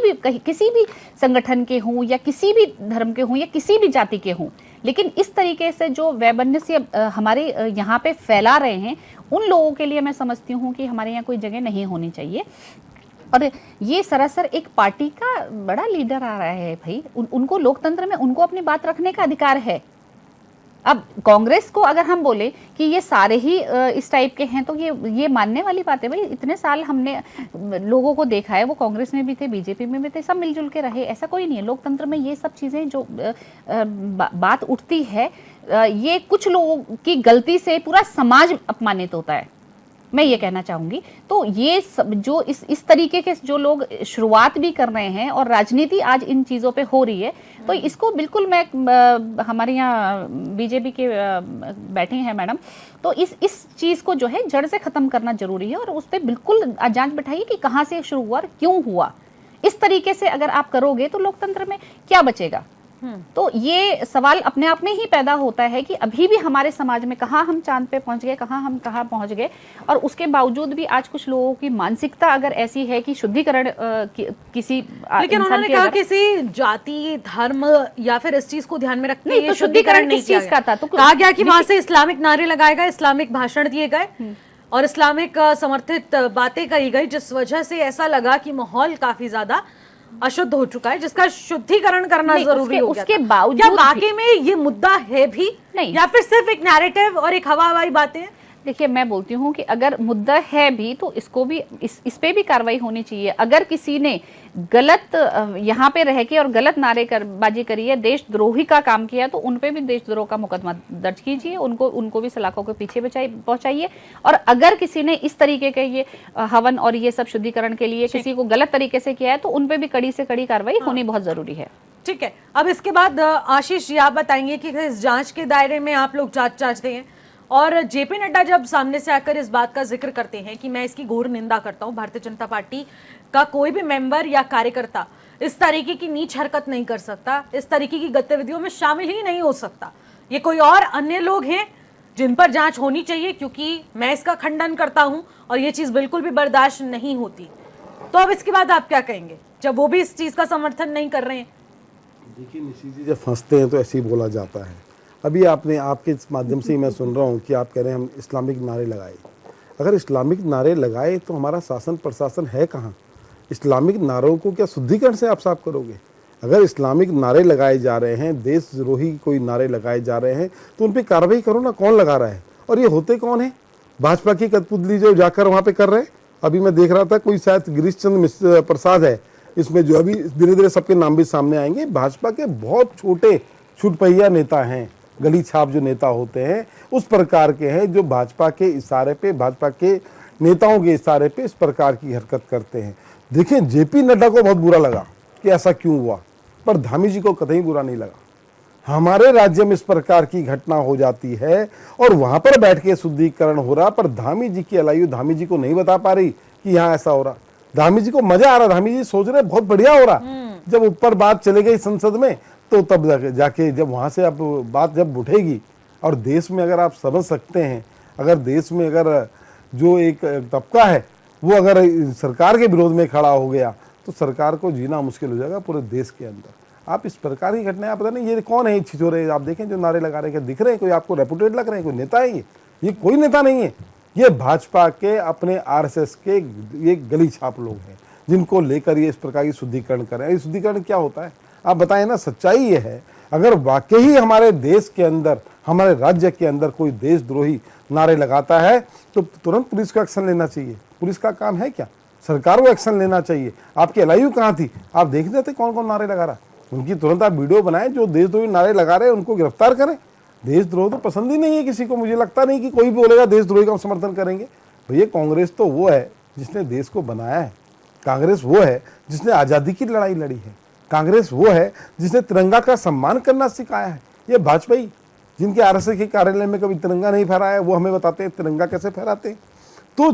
Speaker 5: भी संगठन के हों या किसी भी धर्म के हों या किसी भी जाति के हों, लेकिन इस तरीके से जो वैबन्य हमारे यहाँ पे फैला रहे हैं उन लोगों के लिए मैं समझती हूँ कि हमारे यहाँ कोई जगह नहीं होनी चाहिए। और ये सरासर एक पार्टी का बड़ा लीडर आ रहा है भाई, उनको लोकतंत्र में उनको अपनी बात रखने का अधिकार है। अब कांग्रेस को अगर हम बोले कि ये सारे ही इस टाइप के हैं तो ये मानने वाली बात है भाई। इतने साल हमने लोगों को देखा है, वो कांग्रेस में भी थे, बीजेपी में भी थे, सब मिलजुल के रहे, ऐसा कोई नहीं है। लोकतंत्र में ये सब चीज़ें जो बात उठती है, ये कुछ लोगों की गलती से पूरा समाज अपमानित होता है, मैं ये कहना चाहूँगी। तो ये सब जो इस तरीके के जो लोग शुरुआत भी कर रहे हैं और राजनीति आज इन चीज़ों पे हो रही है, तो इसको बिल्कुल मैं हमारे यहाँ बीजेपी के बैठे हैं मैडम, तो इस चीज़ को जो है जड़ से ख़त्म करना जरूरी है और उस पर बिल्कुल जांच बैठाइए कि कहाँ से शुरू हुआ और क्यों हुआ। इस तरीके से अगर आप करोगे तो लोकतंत्र में क्या बचेगा? तो ये सवाल अपने आप में ही पैदा होता है कि अभी भी हमारे समाज में कहाँ हम चांद पे पहुंच गए, कहाँ पहुंच गए, और उसके बावजूद भी आज कुछ लोगों की मानसिकता अगर ऐसी है कि शुद्धिकरण किसी,
Speaker 1: लेकिन उन्होंने कहा किसी जाति, धर्म या फिर इस चीज को ध्यान में रखते
Speaker 5: तो शुद्धिकरण किस चीज का था? तो
Speaker 1: कहा गया कि वहां से इस्लामिक नारे लगाए गए, इस्लामिक भाषण दिए गए और इस्लामिक समर्थित बातें कही गई, जिस वजह से ऐसा लगा कि माहौल काफी ज्यादा अशुद्ध हो चुका है, जिसका शुद्धिकरण करना
Speaker 5: नहीं,
Speaker 1: जरूरी हो गया
Speaker 5: उसके
Speaker 1: था।
Speaker 5: बावजूद
Speaker 1: क्या
Speaker 5: भी-
Speaker 1: वाकई में ये मुद्दा है भी
Speaker 5: नहीं।
Speaker 1: या फिर सिर्फ एक नैरेटिव और एक हवा हवाई बातें हैं?
Speaker 5: देखिए, मैं बोलती हूँ कि अगर मुद्दा है भी तो इसको भी इस पे भी कार्रवाई होनी चाहिए। अगर किसी ने गलत यहाँ पे रह के और गलत नारेबाजी करी है, देशद्रोही का काम किया, तो उन पे भी देशद्रोह का मुकदमा दर्ज कीजिए, उनको भी सलाखों के पीछे पहुंचाइए। और अगर किसी ने इस तरीके के ये हवन और ये सब शुद्धिकरण के लिए किसी को गलत तरीके से किया है तो उन पे भी कड़ी से कड़ी कार्रवाई होनी बहुत जरूरी है।
Speaker 1: ठीक है, अब इसके बाद आशीष जी आप बताएंगे कि इस जांच के दायरे में आप लोग जांच चाहते हैं, और जेपी नड्डा जब सामने से आकर इस बात का जिक्र करते हैं कि मैं इसकी घोर निंदा करता हूं, भारतीय जनता पार्टी का कोई भी मेंबर या कार्यकर्ता इस तरीके की नीच हरकत नहीं कर सकता, इस तरीके की गतिविधियों में शामिल ही नहीं हो सकता, ये कोई और अन्य लोग हैं जिन पर जांच होनी चाहिए, क्योंकि मैं इसका खंडन करता हूं और ये चीज बिल्कुल भी बर्दाश्त नहीं होती। तो अब इसके बाद आप क्या कहेंगे जब वो भी इस चीज का समर्थन नहीं कर रहे हैं?
Speaker 2: देखिए निशी जी, जब फंसते हैं तो ऐसे ही बोला जाता है। अभी आपके इस माध्यम से ही मैं सुन रहा हूँ कि आप कह रहे हैं हम इस्लामिक नारे लगाए। अगर इस्लामिक नारे लगाए तो हमारा शासन प्रशासन है कहाँ? इस्लामिक नारों को क्या शुद्धिकरण से आप साफ करोगे? अगर इस्लामिक नारे लगाए जा रहे हैं, देशद्रोही कोई नारे लगाए जा रहे हैं, तो उन पर कार्रवाई करो ना, कौन लगा रहा है? और ये होते कौन है? भाजपा की कठपुतली जो जाकर वहाँ पे कर रहे हैं। अभी मैं देख रहा था कोई शायद गिरीश चंद्र प्रसाद है इसमें, जो अभी धीरे धीरे सबके नाम भी सामने आएंगे। भाजपा के बहुत छोटे छुटपैया नेता हैं, गली छाप जो नेता होते हैं उस प्रकार के हैं, जो भाजपा के इशारे पे, भाजपा के नेताओं के इशारे पे इस प्रकार की हरकत करते हैं। देखिए जेपी नड्डा को बहुत बुरा लगा कि ऐसा क्यों हुआ, पर धामी जी को कतई बुरा नहीं लगा। हमारे राज्य में इस प्रकार की घटना हो जाती है और वहां पर बैठ के शुद्धिकरण हो रहा, पर धामी जी की अलायु धामी जी को नहीं बता पा रही कि यहाँ ऐसा हो रहा। धामी जी को मजा आ रहा, धामी जी सोच रहे बहुत बढ़िया हो रहा। जब ऊपर बात चले गई संसद में तो तब जाके जब वहां से अब बात जब उठेगी, और देश में अगर आप समझ सकते हैं, अगर देश में अगर जो एक तबका है वो अगर सरकार के विरोध में खड़ा हो गया तो सरकार को जीना मुश्किल हो जाएगा पूरे देश के अंदर। आप इस प्रकार की घटनाएं, आप पता नहीं ये कौन है छिछोरे, आप देखें जो नारे लगा रहे हैं, दिख रहे हैं? कोई आपको रेपुटेड लग रहे हैं? कोई नेता है? ये कोई नेता नहीं है, ये भाजपा के अपने आरएसएस के ये गली छाप लोग हैं जिनको लेकर ये इस प्रकार की शुद्धिकरण कर रहे हैं। ये शुद्धिकरण क्या होता है आप बताएं ना? सच्चाई ये है, अगर वाकई ही हमारे देश के अंदर, हमारे राज्य के अंदर कोई देशद्रोही नारे लगाता है तो तुरंत पुलिस को एक्शन लेना चाहिए। पुलिस का काम है क्या? सरकार को एक्शन लेना चाहिए। आपकी एलआईयू कहाँ थी? आप देख लेते कौन कौन नारे लगा रहा, उनकी तुरंत आप वीडियो बनाएं। जो देशद्रोही नारे लगा रहे हैं उनको गिरफ्तार करें। देशद्रोह तो पसंद ही नहीं है किसी को, मुझे लगता नहीं कि कोई भी बोलेगा देशद्रोही का समर्थन करेंगे। भैया कांग्रेस तो वो है जिसने देश को बनाया है, कांग्रेस वो है जिसने आज़ादी की लड़ाई लड़ी है, कांग्रेस वो है जिसने तिरंगा का सम्मान करना सिखाया है। ये भाजपा ही जिनके आरएसएस के कार्यालय में कभी तिरंगा नहीं फहराया है वो हमें बताते हैं तिरंगा कैसे फहराते हैं। तो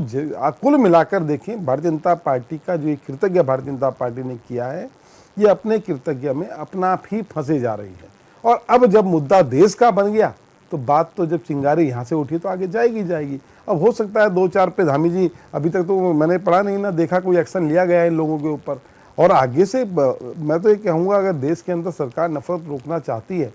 Speaker 2: कुल मिलाकर देखें, भारतीय जनता पार्टी का जो कृतज्ञ भारतीय जनता पार्टी ने किया है, ये अपने कृतज्ञ में अपना आप ही फंसे जा रही है। और अब जब मुद्दा देश का बन गया तो बात तो जब चिंगारी यहाँ से उठी तो आगे जाएगी। अब हो सकता है 2-4 पे धामी जी, अभी तक तो मैंने पढ़ा नहीं ना, देखा कोई एक्शन लिया गया है इन लोगों के ऊपर। और आगे से मैं तो ये कहूँगा, अगर देश के अंदर सरकार नफरत रोकना चाहती है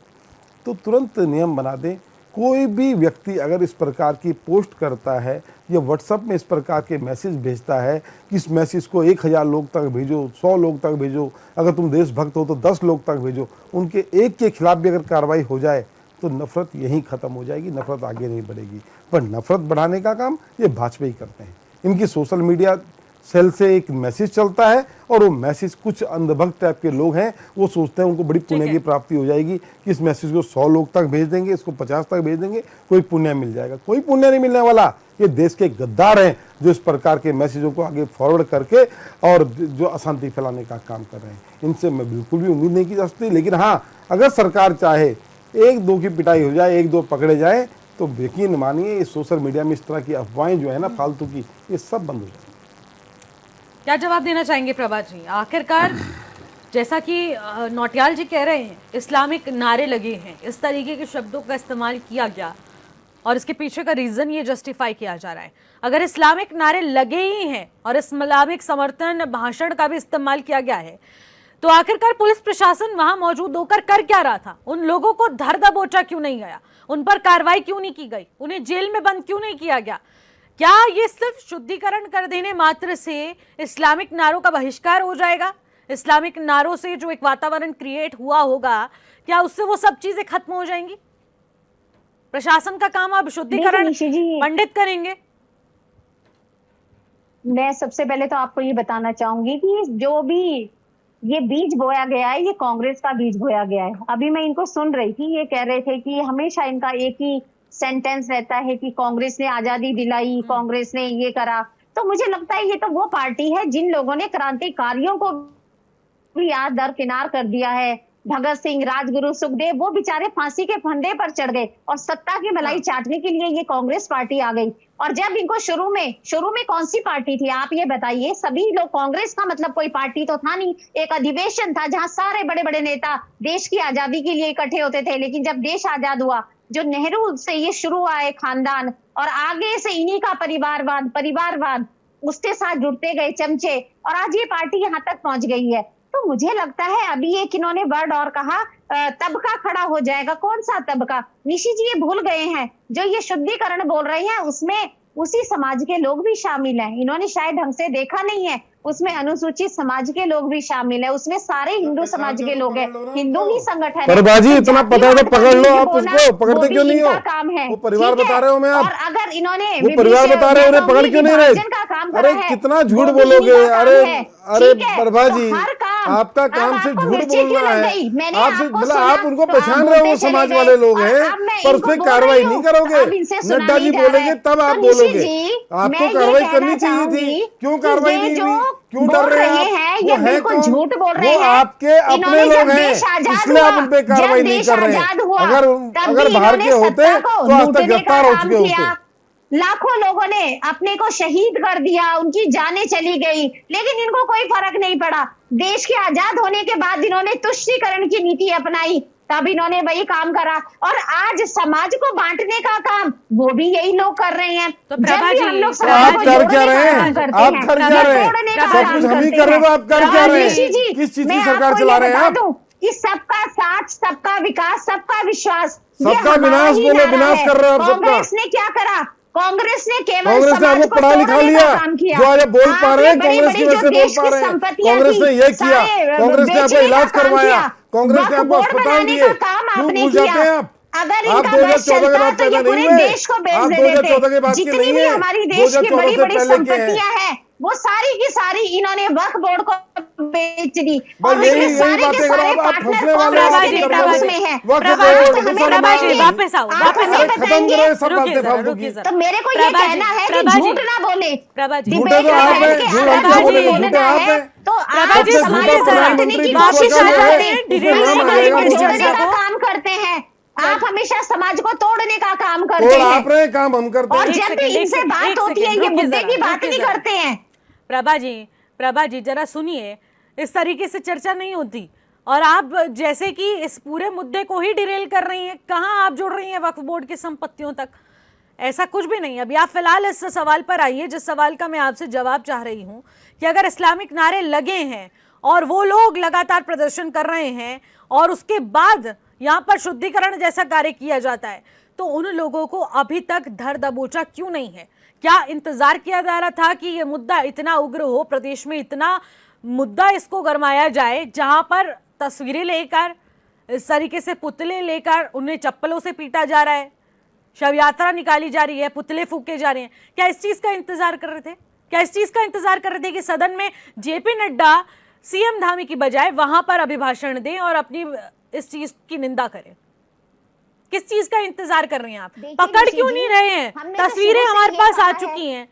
Speaker 2: तो तुरंत नियम बना दें। कोई भी व्यक्ति अगर इस प्रकार की पोस्ट करता है या व्हाट्सएप में इस प्रकार के मैसेज भेजता है कि इस मैसेज को 1000 लोग तक भेजो, 100 लोग तक भेजो, अगर तुम देशभक्त हो तो 10 लोग तक भेजो, उनके एक के खिलाफ भी अगर कार्रवाई हो जाए तो नफरत यहीं ख़त्म हो जाएगी, नफरत आगे नहीं बढ़ेगी। पर नफरत बढ़ाने का काम ये भाजपा ही करते हैं। इनकी सोशल मीडिया सेल से एक मैसेज चलता है और वो मैसेज कुछ अंधभक्त टाइप के लोग हैं, वो सोचते हैं उनको बड़ी पुण्य की प्राप्ति हो जाएगी कि इस मैसेज को 100 लोग तक भेज देंगे, इसको 50 तक भेज देंगे, कोई पुण्य मिल जाएगा। कोई पुण्य नहीं मिलने वाला। ये देश के गद्दार हैं जो इस प्रकार के मैसेजों को आगे फॉरवर्ड करके और जो अशांति फैलाने का काम कर रहे हैं। इनसे मैं बिल्कुल भी उम्मीद नहीं की जा सकती। लेकिन हाँ, अगर सरकार चाहे 1-2 की पिटाई हो जाए, 1-2 पकड़े जाए, तो यकीन मानिए इस सोशल मीडिया में इस तरह की अफवाहें जो है ना फालतू की, ये सब बंद हो जाए।
Speaker 1: क्या जवाब देना चाहेंगे प्रभात जी? आखिरकार जैसा कि नौटियाल जी कह रहे हैं, इस्लामिक नारे लगे हैं, इस तरीके के शब्दों का इस्तेमाल किया गया और इसके पीछे का रीजन ये जस्टिफाई किया जा रहा है। अगर इस्लामिक नारे लगे ही हैं और इस्लामिक समर्थन भाषण का भी इस्तेमाल किया गया है, तो आखिरकार पुलिस प्रशासन वहां मौजूद होकर कर क्या रहा था? उन लोगों को धर दबोचा क्यों नहीं गया? उन पर कार्रवाई क्यों नहीं की गई? उन्हें जेल में बंद क्यों नहीं किया गया? क्या ये सिर्फ शुद्धिकरण कर देने मात्र से इस्लामिक नारों का बहिष्कार हो जाएगा? इस्लामिक नारों से जो एक वातावरण क्रिएट हुआ होगा, क्या उससे वो सब चीजें खत्म हो जाएंगी? प्रशासन का काम अब शुद्धिकरण
Speaker 4: निशि जी,
Speaker 1: पंडित करेंगे।
Speaker 4: मैं सबसे पहले तो आपको ये बताना चाहूंगी कि जो भी ये बीज बोया गया है, ये कांग्रेस का बीज बोया गया है। अभी मैं इनको सुन रही थी, ये कह रहे थे कि हमेशा इनका एक ही सेंटेंस रहता है कि कांग्रेस ने आजादी दिलाई, कांग्रेस ने ये करा। तो मुझे लगता है ये तो वो पार्टी है जिन लोगों ने क्रांतिकारियों को भी आज दरकिनार कर दिया है। भगत सिंह, राजगुरु, सुखदेव, वो बेचारे फांसी के फंदे पर चढ़ गए और सत्ता की मलाई चाटने के लिए ये कांग्रेस पार्टी आ गई। और जब इनको शुरू में कौन सी पार्टी थी आप ये बताइए? सभी लोग, कांग्रेस का मतलब कोई पार्टी तो था नहीं, एक अधिवेशन था जहां सारे बड़े बड़े नेता देश की आजादी के लिए इकट्ठे होते थे। लेकिन जब देश आजाद हुआ, जो नेहरू से ये शुरू हुआ है खानदान, और आगे से इन्हीं का परिवारवाद उसके साथ जुड़ते गए चमचे, और आज ये पार्टी यहाँ तक पहुंच गई है। तो मुझे लगता है अभी एक इन्होंने वर्ड और कहा, तबका खड़ा हो जाएगा। कौन सा तबका? निशि जी ये भूल गए हैं, जो ये शुद्धिकरण बोल रहे हैं उसमें उसी समाज के लोग भी शामिल हैं। इन्होंने शायद ढंग से देखा नहीं है, उसमें अनुसूचित समाज के लोग भी शामिल है, उसमें सारे हिंदू समाज के लोग हैं, हिंदू ही संगठन है।
Speaker 2: पर बाजी इतना पता है तो पकड़ लो आप उसको, पकड़ते क्यों नहीं हो?
Speaker 4: काम है,
Speaker 2: वो परिवार बता रहे हो मैं आप,
Speaker 4: और अगर इन्होंने
Speaker 2: वो परिवार बता रहे हो, उन्हें पकड़ क्यों नहीं रहे? अरे कितना झूठ बोलोगे? अरे प्रभा जी, आपका काम सिर्फ झूठ बोलना है। आप मतलब आप उनको पहचान रहे हो, वो समाज वाले लोग हैं, पर उस पर कार्रवाई नहीं करोगे। नड्डा जी बोलेंगे तब आप बोलोगे। आपको कार्रवाई करनी चाहिए थी, क्यों कार्रवाई नहीं हुई? क्यों डर रहे हैं? वो है कौन?
Speaker 4: झूठ बोल रहे हैं,
Speaker 2: वो आपके अपने लोग हैं, इसलिए आप उन पे कार्रवाई नहीं कर रहे हैं। अगर बाहर के होते तो आज तक गिरफ्तार हो चुके होते।
Speaker 4: लाखों लोगों ने अपने को शहीद कर दिया, उनकी जानें चली गई, लेकिन इनको कोई फर्क नहीं पड़ा। देश के आजाद होने के बाद इन्होंने तुष्टीकरण की नीति अपनाई, तब इन्होंने वही काम करा। और आज समाज को बांटने का काम वो भी यही लोग कर रहे हैं।
Speaker 1: तो प्रभा जी,
Speaker 2: आप कर क्या रहे हैं? आप कर क्या रहे हैं? सब कुछ हम ही कर रहे हैं, आप कर क्या रहे हैं? किस चीज की सरकार चला रहे हैं आप?
Speaker 4: कि सबका साथ, सबका विकास, सबका विश्वास,
Speaker 2: सबका विनाश बोलो, विनाश कर रहे हो आप सबका।
Speaker 4: कांग्रेस ने क्या करा? कांग्रेस ने केवल
Speaker 2: कांग्रेस ने आपको पढ़ा लिखा लिया, जो आज बोल पा रहे हैं, कांग्रेस की वजह से बोल पा रहे हैं। कांग्रेस ने ये किया, कांग्रेस ने आपका इलाज करवाया, कांग्रेस ने आपको अस्पताल दिए। क्यों भूल जाते हैं आप?
Speaker 4: अगर
Speaker 2: आप 2014 के बाद पैदा नहीं हुए, आप 2014 के बाद के नहीं है,
Speaker 4: हमारी देश की बड़ी
Speaker 2: 2014
Speaker 4: बड़ी
Speaker 2: से पहले के
Speaker 4: संपत्तियां हैं, वो सारी की सारी इन्होंने वक्फ बोर्ड को बेच दी।
Speaker 2: बस यही बातें करो आप, फंसने वाले
Speaker 1: वापस आओ,
Speaker 2: खत्म करो ये सब बातें फालतू की।
Speaker 4: तो मेरे को ये कहना है कि झूठ ना बोले।
Speaker 1: प्रभा जी,
Speaker 2: झूठे तो आप हैं, झूठ हम क्या बोलेंगे? झूठे आप हैं।
Speaker 4: तो
Speaker 1: प्रभा जी,
Speaker 4: हमारे
Speaker 2: प्रधानमंत्री
Speaker 4: की
Speaker 2: वापस
Speaker 4: कोशिश
Speaker 2: आ जाए,
Speaker 4: करते हैं,
Speaker 2: उसमें नाम आ जाएगा
Speaker 4: जोड़ने
Speaker 2: चर्चा
Speaker 4: का
Speaker 2: को।
Speaker 4: काम करते हैं। आप हमेशा समाज को तोड़ने का काम करते
Speaker 2: और
Speaker 4: हैं,
Speaker 2: आप रहे काम हम करते
Speaker 4: और
Speaker 2: हैं।
Speaker 4: जब भी इनसे बात होती है ये मुद्दे की बात नहीं करते हैं।
Speaker 1: प्रभा जी जरा सुनिए, इस तरीके से चर्चा नहीं होती। और आप जैसे कि इस पूरे मुद्दे को ही डिरेल कर रही हैं। कहाँ आप जुड़ रही हैं वक्फ बोर्ड की संपत्तियों तक? ऐसा कुछ भी नहीं। अभी आप फिलहाल इस सवाल पर आइए, जिस सवाल का मैं आपसे जवाब चाह रही हूं कि अगर इस्लामिक नारे लगे हैं और वो लोग लगातार प्रदर्शन कर रहे हैं और उसके बाद यहाँ पर शुद्धिकरण जैसा कार्य किया जाता है, तो उन लोगों को अभी तक धर दबोचा क्यों नहीं है? क्या इंतजार किया जा रहा था कि ये मुद्दा इतना उग्र हो, प्रदेश में इतना मुद्दा इसको गरमाया जाए, जहां पर तस्वीरें लेकर, इस तरीके से पुतले लेकर उन्हें चप्पलों से पीटा जा रहा है, शव यात्रा निकाली जा रही है, पुतले फूके जा रहे हैं? क्या इस चीज का इंतजार कर रहे थे? क्या इस चीज का इंतजार कर रहे थे कि सदन में जेपी नड्डा सीएम धामी की बजाय वहां पर अभिभाषण दें और अपनी इस चीज की निंदा करें? किस चीज का इंतजार कर रहे हैं आप? पकड़ क्यों नहीं रहे हैं? तस्वीरें हमारे पास आ चुकी हैं।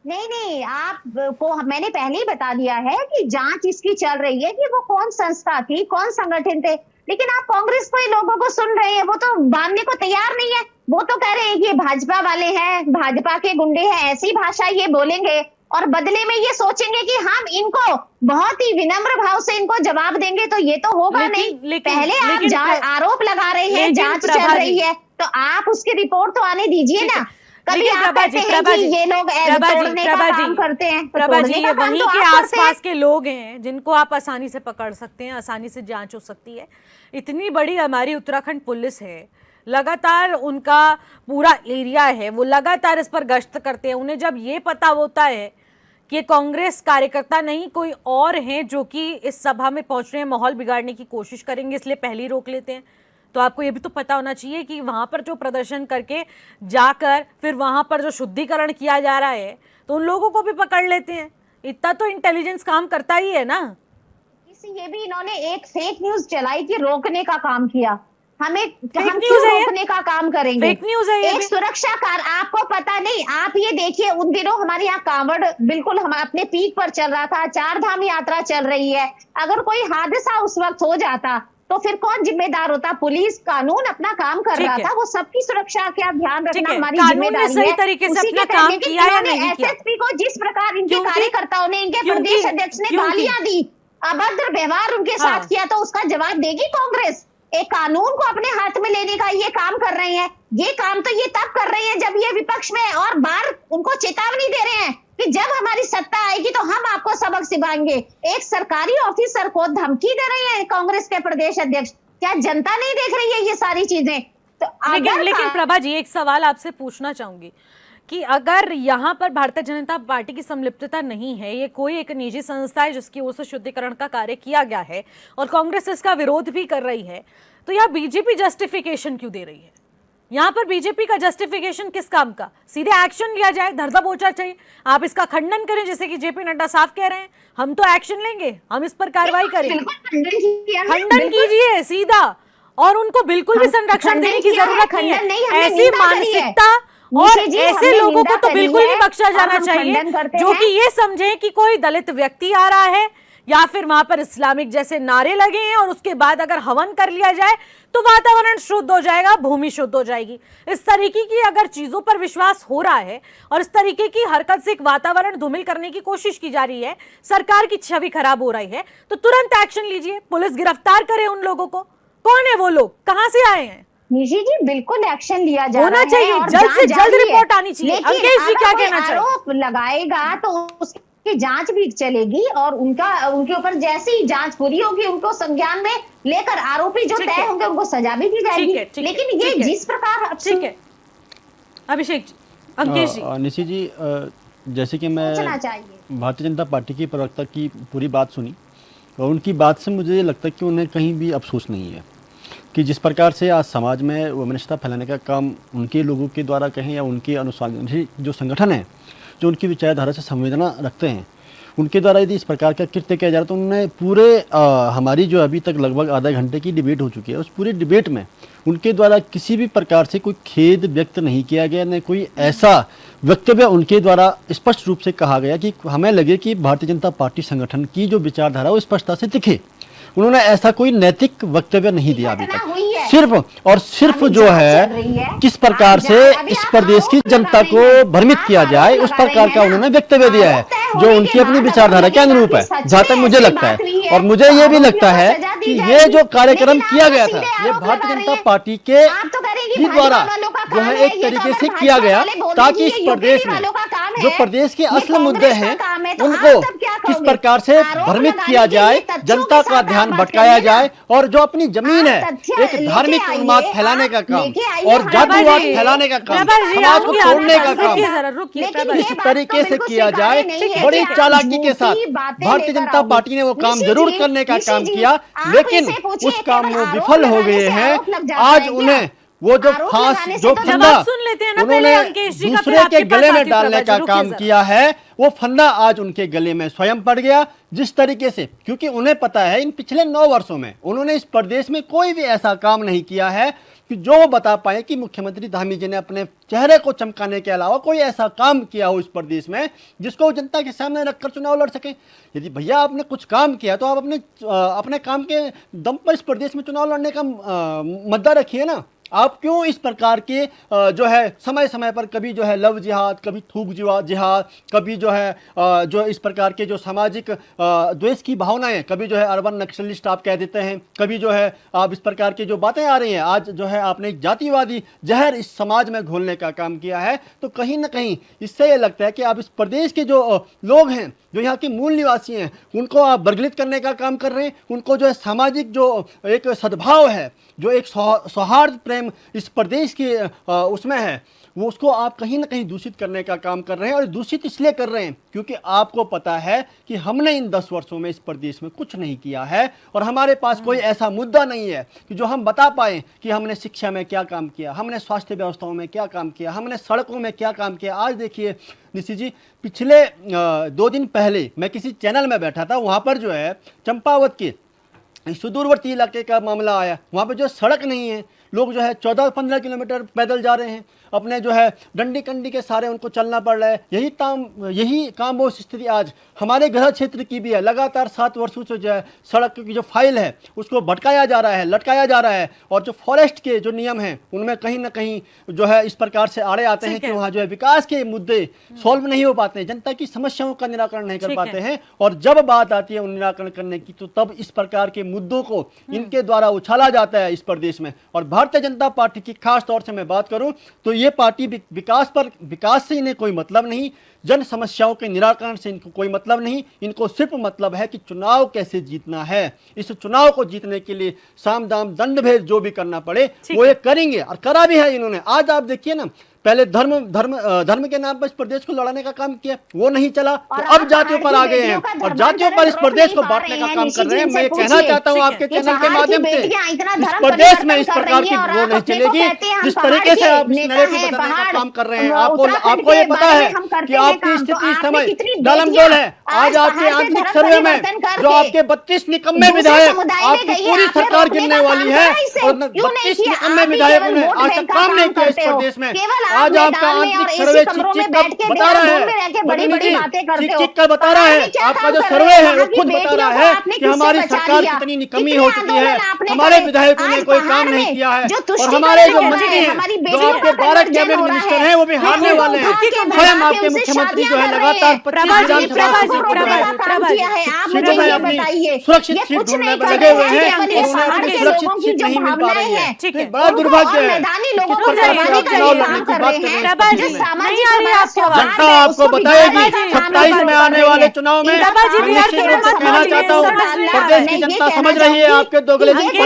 Speaker 4: नहीं, आपको मैंने पहले ही बता दिया है कि जांच इसकी चल रही है कि वो कौन संस्था थी, कौन संगठन थे। लेकिन आप कांग्रेस को ही लोगों को सुन रहे हैं, वो तो मानने को तैयार नहीं है। वो तो कह रहे हैं कि ये भाजपा वाले हैं, भाजपा के गुंडे हैं, ऐसी भाषा ये बोलेंगे और बदले में ये सोचेंगे कि हम इनको बहुत ही विनम्र भाव से इनको जवाब देंगे, तो ये तो होगा नहीं। पहले आप आरोप लगा रहे हैं, जांच चल रही है, तो आप उसकी रिपोर्ट तो आने दीजिए ना। कभी आप कहते हैं कि ये लोग तोड़ने का काम करते हैं,
Speaker 1: प्रभा जी, ये वहीं के आसपास के लोग हैं जिनको आप आसानी से पकड़ सकते हैं, आसानी से जांच हो सकती है। इतनी बड़ी हमारी उत्तराखंड पुलिस है, लगातार उनका पूरा एरिया है, वो लगातार इस पर गश्त करते हैं। उन्हें जब ये पता होता है कि ये कांग्रेस कार्यकर्ता नहीं कोई और हैं जो कि इस सभा में पहुंच रहे हैं, माहौल बिगाड़ने की कोशिश करेंगे, इसलिए पहले ही रोक लेते हैं? तो आपको ये भी तो पता होना चाहिए कि वहां पर जो प्रदर्शन करके जाकर फिर वहां पर जो शुद्धिकरण किया जा रहा है तो उन लोगों को भी पकड़ लेते हैं। इतना तो इंटेलिजेंस काम करता ही है ना।
Speaker 4: ये भी इन्होंने एक फेक न्यूज चलाई कि रोकने का काम किया। हम
Speaker 1: न्यूज़
Speaker 4: क्यों
Speaker 1: है ये?
Speaker 4: रोकने का काम करेंगे?
Speaker 1: फेक न्यूज़ है ये
Speaker 4: एक
Speaker 1: भी।
Speaker 4: सुरक्षा कार आपको पता नहीं, आप ये देखिए उन दिनों हमारे यहाँ कांवड़ बिल्कुल हम अपने पीक पर चल रहा था, 4 धाम यात्रा चल रही है। अगर कोई हादसा उस वक्त हो जाता तो फिर कौन जिम्मेदार होता? पुलिस, कानून अपना काम कर
Speaker 1: ठीक
Speaker 4: रहा
Speaker 1: है।
Speaker 4: था, वो सबकी सुरक्षा का ध्यान
Speaker 1: ठीक
Speaker 4: रखना
Speaker 1: है,
Speaker 4: हमारी
Speaker 1: कानून ने
Speaker 4: जिम्मेदारी
Speaker 1: सही
Speaker 4: है।
Speaker 1: तरीके से
Speaker 4: उसी
Speaker 1: अपना
Speaker 4: के
Speaker 1: काम
Speaker 4: तहत
Speaker 1: किया या
Speaker 4: इन्होंने
Speaker 1: नहीं किया?
Speaker 4: एसएसपी को जिस प्रकार इनके
Speaker 1: क्योंकि-
Speaker 4: कार्यकर्ताओं ने इनके
Speaker 1: क्योंकि-
Speaker 4: प्रदेश अध्यक्ष ने
Speaker 1: क्योंकि-
Speaker 4: गालियां दी, अभद्र व्यवहार उनके
Speaker 1: हाँ।
Speaker 4: साथ किया, तो उसका जवाब देगी कांग्रेस? एक कानून को अपने हाथ में लेने का ये काम कर रहे हैं। ये काम तो ये तब कर रहे हैं जब ये विपक्ष में और बार उनको चेतावनी दे रहे हैं कि जब हमारी सत्ता आएगी तो हम आपको सबक सिखाएंगे। एक सरकारी ऑफिसर को धमकी दे रहे हैं कांग्रेस के प्रदेश अध्यक्ष। क्या जनता नहीं देख रही है ये सारी चीजें? तो
Speaker 1: लेकिन प्रभा जी, एक सवाल आपसे पूछना चाहूंगी कि अगर यहाँ पर भारतीय जनता पार्टी की संलिप्तता नहीं है, ये कोई एक निजी संस्था है जिसकी ओर से शुद्धिकरण का कार्य किया गया है और कांग्रेस इसका विरोध भी कर रही है, तो यहाँ बीजेपी जस्टिफिकेशन क्यों दे रही है? यहाँ पर बीजेपी का जस्टिफिकेशन किस काम का? सीधे एक्शन लिया जाए, धरधा बोचा चाहिए। आप इसका खंडन करें जैसे कि जेपी नड्डा साफ कह रहे हैं, हम तो एक्शन लेंगे, हम इस पर कार्रवाई करेंगे। खंडन कीजिए सीधा, और उनको बिल्कुल भी संरक्षण देने की जरूरत नहीं है। ऐसी मानसिकता और ऐसे लोगों को तो बिल्कुल नहीं बख्शा जाना चाहिए जो कि ये समझे कि कोई दलित व्यक्ति आ रहा है या फिर वहां पर इस्लामिक जैसे नारे लगे हैं और उसके बाद अगर हवन कर लिया जाए तो वातावरण शुद्ध हो जाएगा, भूमि शुद्ध हो जाएगी। इस तरीके की अगर चीजों पर विश्वास हो रहा है और इस तरीके की हरकत से एक वातावरण धूमिल करने की कोशिश की जा रही है, सरकार की छवि खराब हो रही है, तो तुरंत एक्शन लीजिए, पुलिस गिरफ्तार करे उन लोगों को। कौन है वो लोग, कहाँ से आए हैं?
Speaker 4: निशी जी, बिल्कुल एक्शन लिया जा
Speaker 1: होना
Speaker 4: रहा है
Speaker 1: चाहिए,
Speaker 4: और
Speaker 1: जल्द से
Speaker 4: जांच
Speaker 1: जल्द
Speaker 4: जारी है।
Speaker 1: रिपोर्ट आनी चाहिए।
Speaker 4: लेकिन
Speaker 1: अंकेश जी
Speaker 4: अगर
Speaker 1: क्या
Speaker 4: कोई
Speaker 1: कहना चाहिए?
Speaker 4: आरोप लगाएगा तो उसकी जांच भी चलेगी और उनके ऊपर जैसे ही जांच पूरी होगी उनको संज्ञान में लेकर आरोपी जो
Speaker 1: ठीक
Speaker 4: तय
Speaker 1: है।
Speaker 4: होंगे उनको सजा भी दी जाएगी।
Speaker 1: ठीक है,
Speaker 4: लेकिन ये
Speaker 1: ठीक है।
Speaker 4: जिस प्रकार
Speaker 1: ठीक है, अभिषेक जी, अंकेश जी,
Speaker 3: निशी जी, जैसे कि
Speaker 4: सोचना
Speaker 3: मैं
Speaker 4: चाहिए।
Speaker 3: भारतीय जनता पार्टी की प्रवक्ता की पूरी बात सुनी और उनकी बात से मुझे लगता है कि उन्हें कहीं भी अफसोस नहीं है कि जिस प्रकार से आज समाज में वैमनस्यता फैलाने का काम उनके लोगों के द्वारा कहें या उनके अनुसार जो संगठन है जो उनकी विचारधारा से संवेदना रखते हैं उनके द्वारा यदि इस प्रकार का कृत्य किया जा रहा है तो उन्होंने पूरे हमारी जो अभी तक लगभग आधा घंटे की डिबेट हो चुकी है उस पूरे डिबेट में उनके द्वारा किसी भी प्रकार से कोई खेद व्यक्त नहीं किया गया, न कोई ऐसा वक्तव्य उनके द्वारा स्पष्ट रूप से कहा गया कि हमें लगे कि भारतीय जनता पार्टी संगठन की जो विचारधारा वो स्पष्टता से दिखे। उन्होंने ऐसा कोई नैतिक वक्तव्य नहीं दिया अभी तक। सिर्फ और सिर्फ जो है किस प्रकार से इस प्रदेश की जनता को भ्रमित किया जाए उस प्रकार का उन्होंने वक्तव्य दिया है जो उनकी अपनी विचारधारा के अनुरूप है, जहां तक मुझे लगता है। और मुझे ये भी लगता है कि ये जो कार्यक्रम किया गया था ये भारतीय जनता पार्टी के ही द्वारा जो है एक तरीके से किया गया ताकि इस प्रदेश में जो प्रदेश के असल मुद्दे हैं उनको किस प्रकार से भ्रमित किया जाए, जनता का ध्यान भटकाया जाए और जो अपनी जमीन है एक धार्मिक उन्माद फैलाने का काम और जातिवाद फैलाने का काम, समाज को तोड़ने का काम इस तरीके से किया जाए। बड़ी चालाकी के साथ भारतीय जनता पार्टी ने वो काम जरूर करने का काम किया लेकिन उस काम में विफल हो गए हैं। आज उन्हें वो जो फांस जो फंदा उन्होंने दूसरे के गले में डालने का काम किया है वो फंदा आज उनके गले में स्वयं पड़ गया। जिस तरीके से, क्योंकि उन्हें पता है इन पिछले 9 वर्षों में उन्होंने इस प्रदेश में कोई भी ऐसा काम नहीं किया है कि जो वो बता पाए कि मुख्यमंत्री धामी जी ने अपने चेहरे को चमकाने के अलावा कोई ऐसा काम किया हो इस प्रदेश में जिसको जनता के सामने रखकर चुनाव लड़ सके। यदि भैया आपने कुछ काम किया तो आप अपने काम के दम पर इस प्रदेश में चुनाव लड़ने का मुद्दा रखिए ना। आप क्यों इस प्रकार के जो है समय समय पर कभी जो है लव जिहाद, कभी थूक जिहाद, कभी जो है जो इस प्रकार के जो सामाजिक द्वेष की भावनाएं, कभी जो है अर्बन नक्सलिस्ट आप कह देते हैं, कभी जो है आप इस प्रकार की जो बातें आ रही हैं आज जो है आपने एक जातिवादी जहर इस समाज में घोलने का काम किया है। तो कहीं ना कहीं इससे ये लगता है कि आप इस प्रदेश के जो लोग हैं जो यहाँ के मूल निवासी हैं उनको आप बर्गलित करने का काम कर रहे हैं। उनको जो है सामाजिक जो एक सद्भाव है, जो एक सौहार्द प्रेम इस प्रदेश के उसमें है, वो उसको आप कहीं ना कहीं दूषित करने का काम कर रहे हैं। और दूषित इसलिए कर रहे हैं क्योंकि आपको पता है कि हमने इन 10 वर्षों में इस प्रदेश में कुछ नहीं किया है और हमारे पास कोई ऐसा मुद्दा नहीं है कि जो हम बता पाएं कि हमने शिक्षा में क्या काम किया, हमने स्वास्थ्य व्यवस्थाओं में क्या काम किया, हमने सड़कों में क्या काम किया। आज देखिए निशी जी, पिछले 2 दिन पहले मैं किसी चैनल में बैठा था, वहाँ पर जो है चंपावत के सुदूरवर्ती इलाके का मामला आया। वहाँ पे जो सड़क नहीं है, लोग जो है 14-15 किलोमीटर पैदल जा रहे हैं, अपने जो है डंडी कंडी के सारे उनको चलना पड़ रहा है। यही काम वो स्थिति आज हमारे गृह क्षेत्र की भी है। लगातार 7 वर्षों से जो है सड़क की जो फाइल है उसको भटकाया जा रहा है, लटकाया जा रहा है। और जो फॉरेस्ट के जो नियम हैं उनमें कहीं ना कहीं जो है इस प्रकार से आड़े आते हैं कि वहाँ जो है विकास के मुद्दे सॉल्व नहीं हो पाते हैं, जनता की समस्याओं का निराकरण नहीं कर पाते हैं। और जब बात आती है उन निराकरण करने की तो तब इस प्रकार के मुद्दों को इनके द्वारा उछाला जाता है इस प्रदेश में। और भारतीय जनता पार्टी की खास तौर से मैं बात करूं तो ये पार्टी विकास से इन्हें कोई मतलब नहीं, जन समस्याओं के निराकरण से इनको कोई मतलब नहीं। इनको सिर्फ मतलब है कि चुनाव कैसे जीतना है। इस चुनाव को जीतने के लिए साम दाम दंड भेद जो भी करना पड़े वो ये करेंगे और करा भी है इन्होंने। आज आप देखिए ना, पहले धर्म के नाम पर इस प्रदेश को लड़ाने का काम किया, वो नहीं चला, तो अब जातियों पर आ गए हैं और जातियों पर इस प्रदेश को बांटने का काम कर रहे हैं। मैं कहना चाहता हूं आपके चैनल के माध्यम से, इस प्रदेश में इस प्रकार की वो नहीं चलेगी जिस तरीके से आप इस नैरेटिव बताने का काम कर रहे हैं। आपको ये पता है कि आपकी स्थिति इस समय डालमडोल है। आज आपके आंतरिक सर्वे में जो आपके 32 निकम्मे विधायक, आपकी पूरी सरकार गिरने वाली है और 32 निकम्मे विधायकों ने आज तक काम नहीं किया इस प्रदेश में। आज आपका आंतरिक सर्वे चिक बता रहा है, चिक कर बता रहा है, आपका जो सर्वे है वो खुद बता रहा है कि हमारी सरकार कितनी निकम्मी हो चुकी है, हमारे विधायकों ने कोई काम नहीं किया है और हमारे जो मंत्री हैं, जो आपके 12 कैबिनेट मिनिस्टर हैं, वो भी हारने वाले हैं। स्वयं आपके मुख्यमंत्री जो है लगातार 25 सीटों में अपनी सुरक्षित सीट ढूंढने में लगे हुए हैं और उन्हें अपनी सुरक्षित सीट नहीं मिल पा रही है। एक बड़ा दुर्भाग्य है। किस प्रकार से आप चुनाव लड़ने की बात कर रहे हैं, जनता आपको बताएगी 27 में आने वाले चुनाव में। निश्चित रूप से कहना चाहता हूँ प्रदेश की जनता समझ रही है आपके दोगले झूठ को।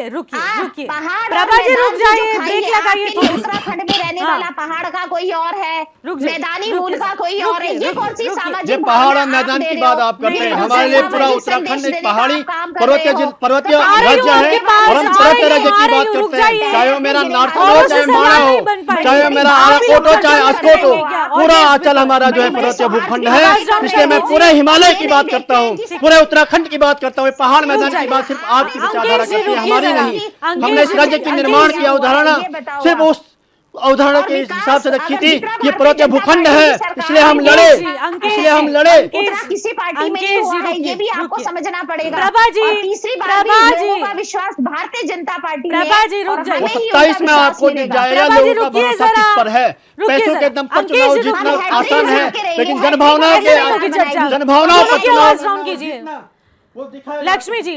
Speaker 1: रुकिए प्रभा जी, रुक जाइए, ब्रेक लगाइए।
Speaker 4: उत्तराखंड में रहने वाला पहाड़ का कोई और है, मैदानी मूल का कोई और है। ये कौन सी सामाजिक
Speaker 3: ये पहाड़ और मैदान की बात आप करते हैं। हमारे लिए पूरा उत्तराखंड एक पहाड़ी पर्वतीय राज्य है और हम तरह तरह की बात करते हैं, चाहे वो मेरा नारसूल हो, चाहे माणा हो, चाहे मेरा आराकोट हो, चाहे अस्कोट हो। पूरा आंचल हमारा जो है पर्वतीय भूखंड है, इसलिए मैं पूरे हिमालय की बात करता हूँ, पूरे उत्तराखंड की बात करता हूँ। पहाड़ मैदान की बात सिर्फ आपकी विचारधारा करती है, हमारी नहीं। हमने इस राज्य की निर्माण की अवधारणा सिर्फ उस अवधारणा के हिसाब से रखी थी। ये पर्वतीय भूखंड है, इसलिए हम लड़े।
Speaker 4: किसी पार्टी में नहीं हुआ है, ये भी आपको समझना पड़ेगा। और तीसरी बात लोगों का विश्वास भारतीय जनता पार्टी में।
Speaker 3: 27 में आपको दिख जाएगा लोगों का भरोसा किस पर है। पैसों के दम पर चुनाव जीतना आसान है, लेकिन जनभावनाओं पर चुनाव
Speaker 1: कीजिए। लक्ष्मी जी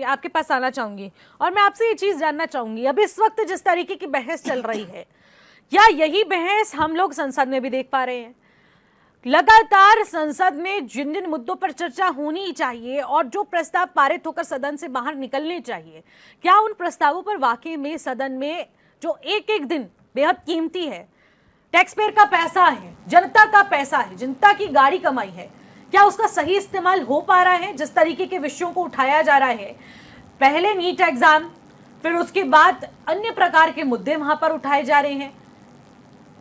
Speaker 1: आपके पास आना चाहूंगी और मैं आपसे ये चीज जानना चाहूंगी, अब इस वक्त जिस तरीके की बहस चल रही है, क्या यही बहस हम लोग संसद में भी देख पा रहे हैं? लगातार संसद में जिन जिन मुद्दों पर चर्चा होनी चाहिए और जो प्रस्ताव पारित होकर सदन से बाहर निकलने चाहिए, क्या उन प्रस्तावों पर वाकई में सदन में जो एक एक दिन बेहद कीमती है, टैक्स पेयर का पैसा है, जनता का पैसा है, जनता की गाड़ी कमाई है, क्या उसका सही इस्तेमाल हो पा रहा है? जिस तरीके के विषयों को उठाया जा रहा है, पहले नीट एग्जाम, फिर उसके बाद अन्य प्रकार के मुद्दे वहां पर उठाए जा रहे हैं,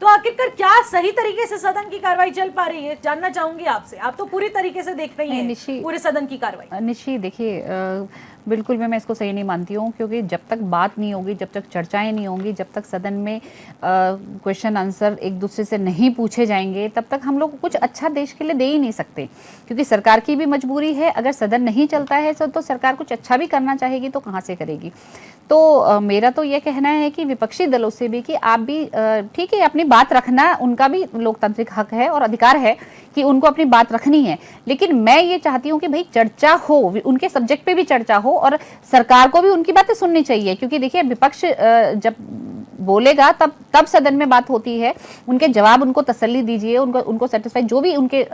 Speaker 1: तो आखिरकार क्या सही तरीके से सदन की कार्रवाई चल पा रही है? जानना चाहूंगी आपसे। आप तो पूरी तरीके से देख रही हैं पूरे सदन की कार्रवाई।
Speaker 5: निशी, देखिए बिल्कुल मैं इसको सही नहीं मानती हूँ, क्योंकि जब तक बात नहीं होगी, जब तक चर्चाएं नहीं होंगी, जब तक सदन में क्वेश्चन आंसर एक दूसरे से नहीं पूछे जाएंगे, तब तक हम लोग कुछ अच्छा देश के लिए दे ही नहीं सकते। क्योंकि सरकार की भी मजबूरी है, अगर सदन नहीं चलता है तो सरकार कुछ अच्छा भी करना चाहेगी तो कहाँ से करेगी। तो मेरा तो ये कहना है कि विपक्षी दलों से भी कि आप भी ठीक है, अपनी बात रखना उनका भी लोकतांत्रिक हक है और अधिकार है कि उनको अपनी बात रखनी है, लेकिन मैं ये चाहती हूँ कि भाई चर्चा हो, उनके सब्जेक्ट पे भी चर्चा हो और सरकार को भी उनकी बातें सुननी चाहिए। क्योंकि देखिए विपक्ष जब बोलेगा तब सदन में बात होती है, उनके जवाब उनको तसल्ली दीजिए, उनको सेटिस्फाई, जो भी उनके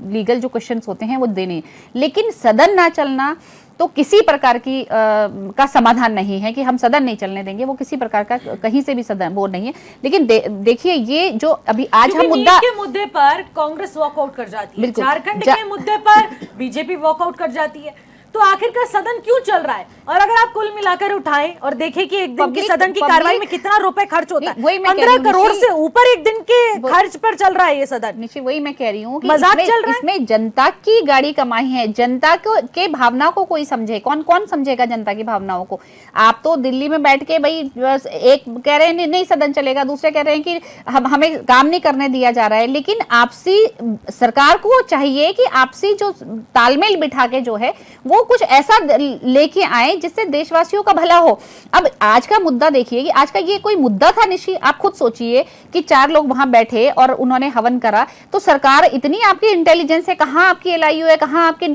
Speaker 5: लीगल जो क्वेश्चंस होते हैं वो देने। लेकिन सदन ना चलना तो किसी प्रकार की का समाधान नहीं है कि हम सदन नहीं चलने देंगे, वो किसी प्रकार का कहीं से भी सदन वो नहीं है। लेकिन देखिए ये जो अभी आज हम मुद्दा
Speaker 1: के मुद्दे पर कांग्रेस वॉकआउट कर जाती है,
Speaker 5: बिल्कुल।
Speaker 1: झारखंड के मुद्दे पर बीजेपी वॉकआउट कर जाती है, तो आखिरकार सदन क्यों चल रहा है? और अगर आप कुल मिलाकर उठाएं और देखें कि एक दिन की सदन की कार्रवाई में कितना रुपए खर्च होता है, 15 करोड़ से ऊपर एक दिन के खर्च पर चल रहा है ये सदन।
Speaker 5: निश्चित वही मैं कह रही हूँ कि
Speaker 1: मजाक चल रहा है।
Speaker 5: इसमें जनता की गाड़ी कमाई है, जनता के भावना को कोई समझे, कौन कौन समझेगा जनता की भावनाओं को? आप तो दिल्ली में बैठ के भाई एक कह रहे हैं नहीं सदन चलेगा, दूसरे कह रहे हैं कि हमें काम नहीं करने दिया जा रहा है। लेकिन आपसी सरकार को चाहिए कि आपसी जो तालमेल बिठा के जो है वो कुछ ऐसा लेके आए जिससे देशवासियों का भला हो। अब आज का मुद्दा देखिए कि आज का ये कोई मुद्दा था निशी? आप खुद सोचिए कि 4 लोग वहां बैठे और उन्होंने हवन करा, तो सरकार इतनी आपकी इंटेलिजेंस है, कहां आपकी LIU है, कहां आपकी,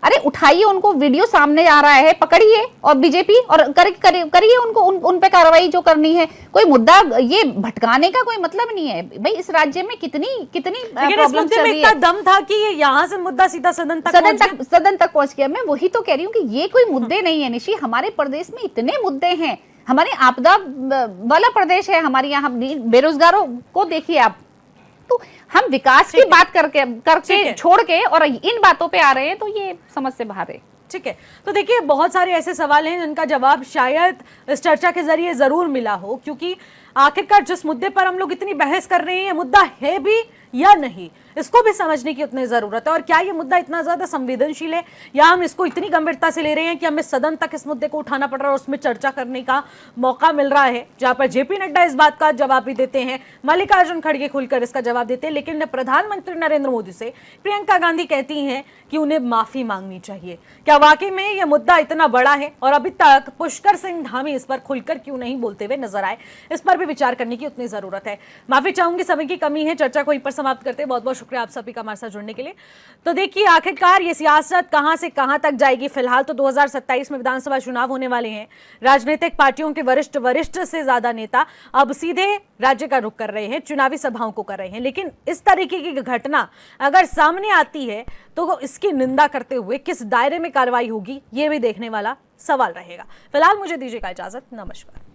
Speaker 5: अरे उठाइए उनको, वीडियो सामने आ रहा है, पकड़िए और बीजेपी और करिए उनको उन पे कार्रवाई जो करनी है। कोई मुद्दा ये भटकाने का कोई मतलब नहीं है भाई। इस राज्य में कितनी प्रॉब्लम चल रही है।
Speaker 1: दम था कि यहाँ से मुद्दा सीधा सदन
Speaker 5: तक पहुंच गया। मैं वही तो कह रही हूँ कि ये कोई मुद्दे नहीं है निशी, हमारे प्रदेश में इतने मुद्दे हैं, हमारे आपदा वाला प्रदेश है, हमारे यहाँ बेरोजगारों को देखिए आप, तो हम विकास की बात करके छोड़ के और इन बातों पे आ रहे हैं, तो ये समझ से बाहर है।
Speaker 1: ठीक है, तो देखिए बहुत सारे ऐसे सवाल हैं जिनका जवाब शायद इस चर्चा के जरिए जरूर मिला हो, क्योंकि आखिरकार जिस मुद्दे पर हम लोग इतनी बहस कर रहे हैं, ये मुद्दा है भी या नहीं, इसको भी समझने की उतनी जरूरत है। और क्या ये मुद्दा इतना ज्यादा संवेदनशील है, या हम इसको इतनी गंभीरता से ले रहे हैं कि हमें सदन तक इस मुद्दे को उठाना पड़ रहा है और उसमें चर्चा करने का मौका मिल रहा है, जहां पर जेपी नड्डा इस बात का जवाब भी देते हैं, मल्लिकार्जुन खड़गे खुलकर इसका जवाब देते हैं। लेकिन प्रधानमंत्री नरेंद्र मोदी से प्रियंका गांधी कहती हैं कि उन्हें माफी मांगनी चाहिए। क्या वाकई में यह मुद्दा इतना बड़ा है और अभी तक पुष्कर सिंह धामी इस पर खुलकर क्यों नहीं बोलते हुए नजर आए? इस पर भी विचार करने की उतनी जरूरत है। माफी चाहूंगी, समय की कमी है, चर्चा को यहीं पर समाप्त करते हैं। बहुत बहुत शुक्रिया आप सभी का हमारे साथ जुड़ने के लिए। तो देखिए आखिरकार ये सियासत कहां से कहां तक जाएगी। फिलहाल तो 2027 में विधानसभा चुनाव होने वाले हैं। राजनीतिक पार्टियों के वरिष्ठ से ज्यादा नेता अब सीधे राज्य का रुख कर रहे हैं, चुनावी सभाओं को कर रहे हैं। लेकिन इस तरीके की घटना अगर सामने आती है तो इसकी निंदा करते हुए किस दायरे में कार्रवाई होगी, ये भी देखने वाला सवाल रहेगा। फिलहाल मुझे दीजिएगा इजाजत, नमस्कार।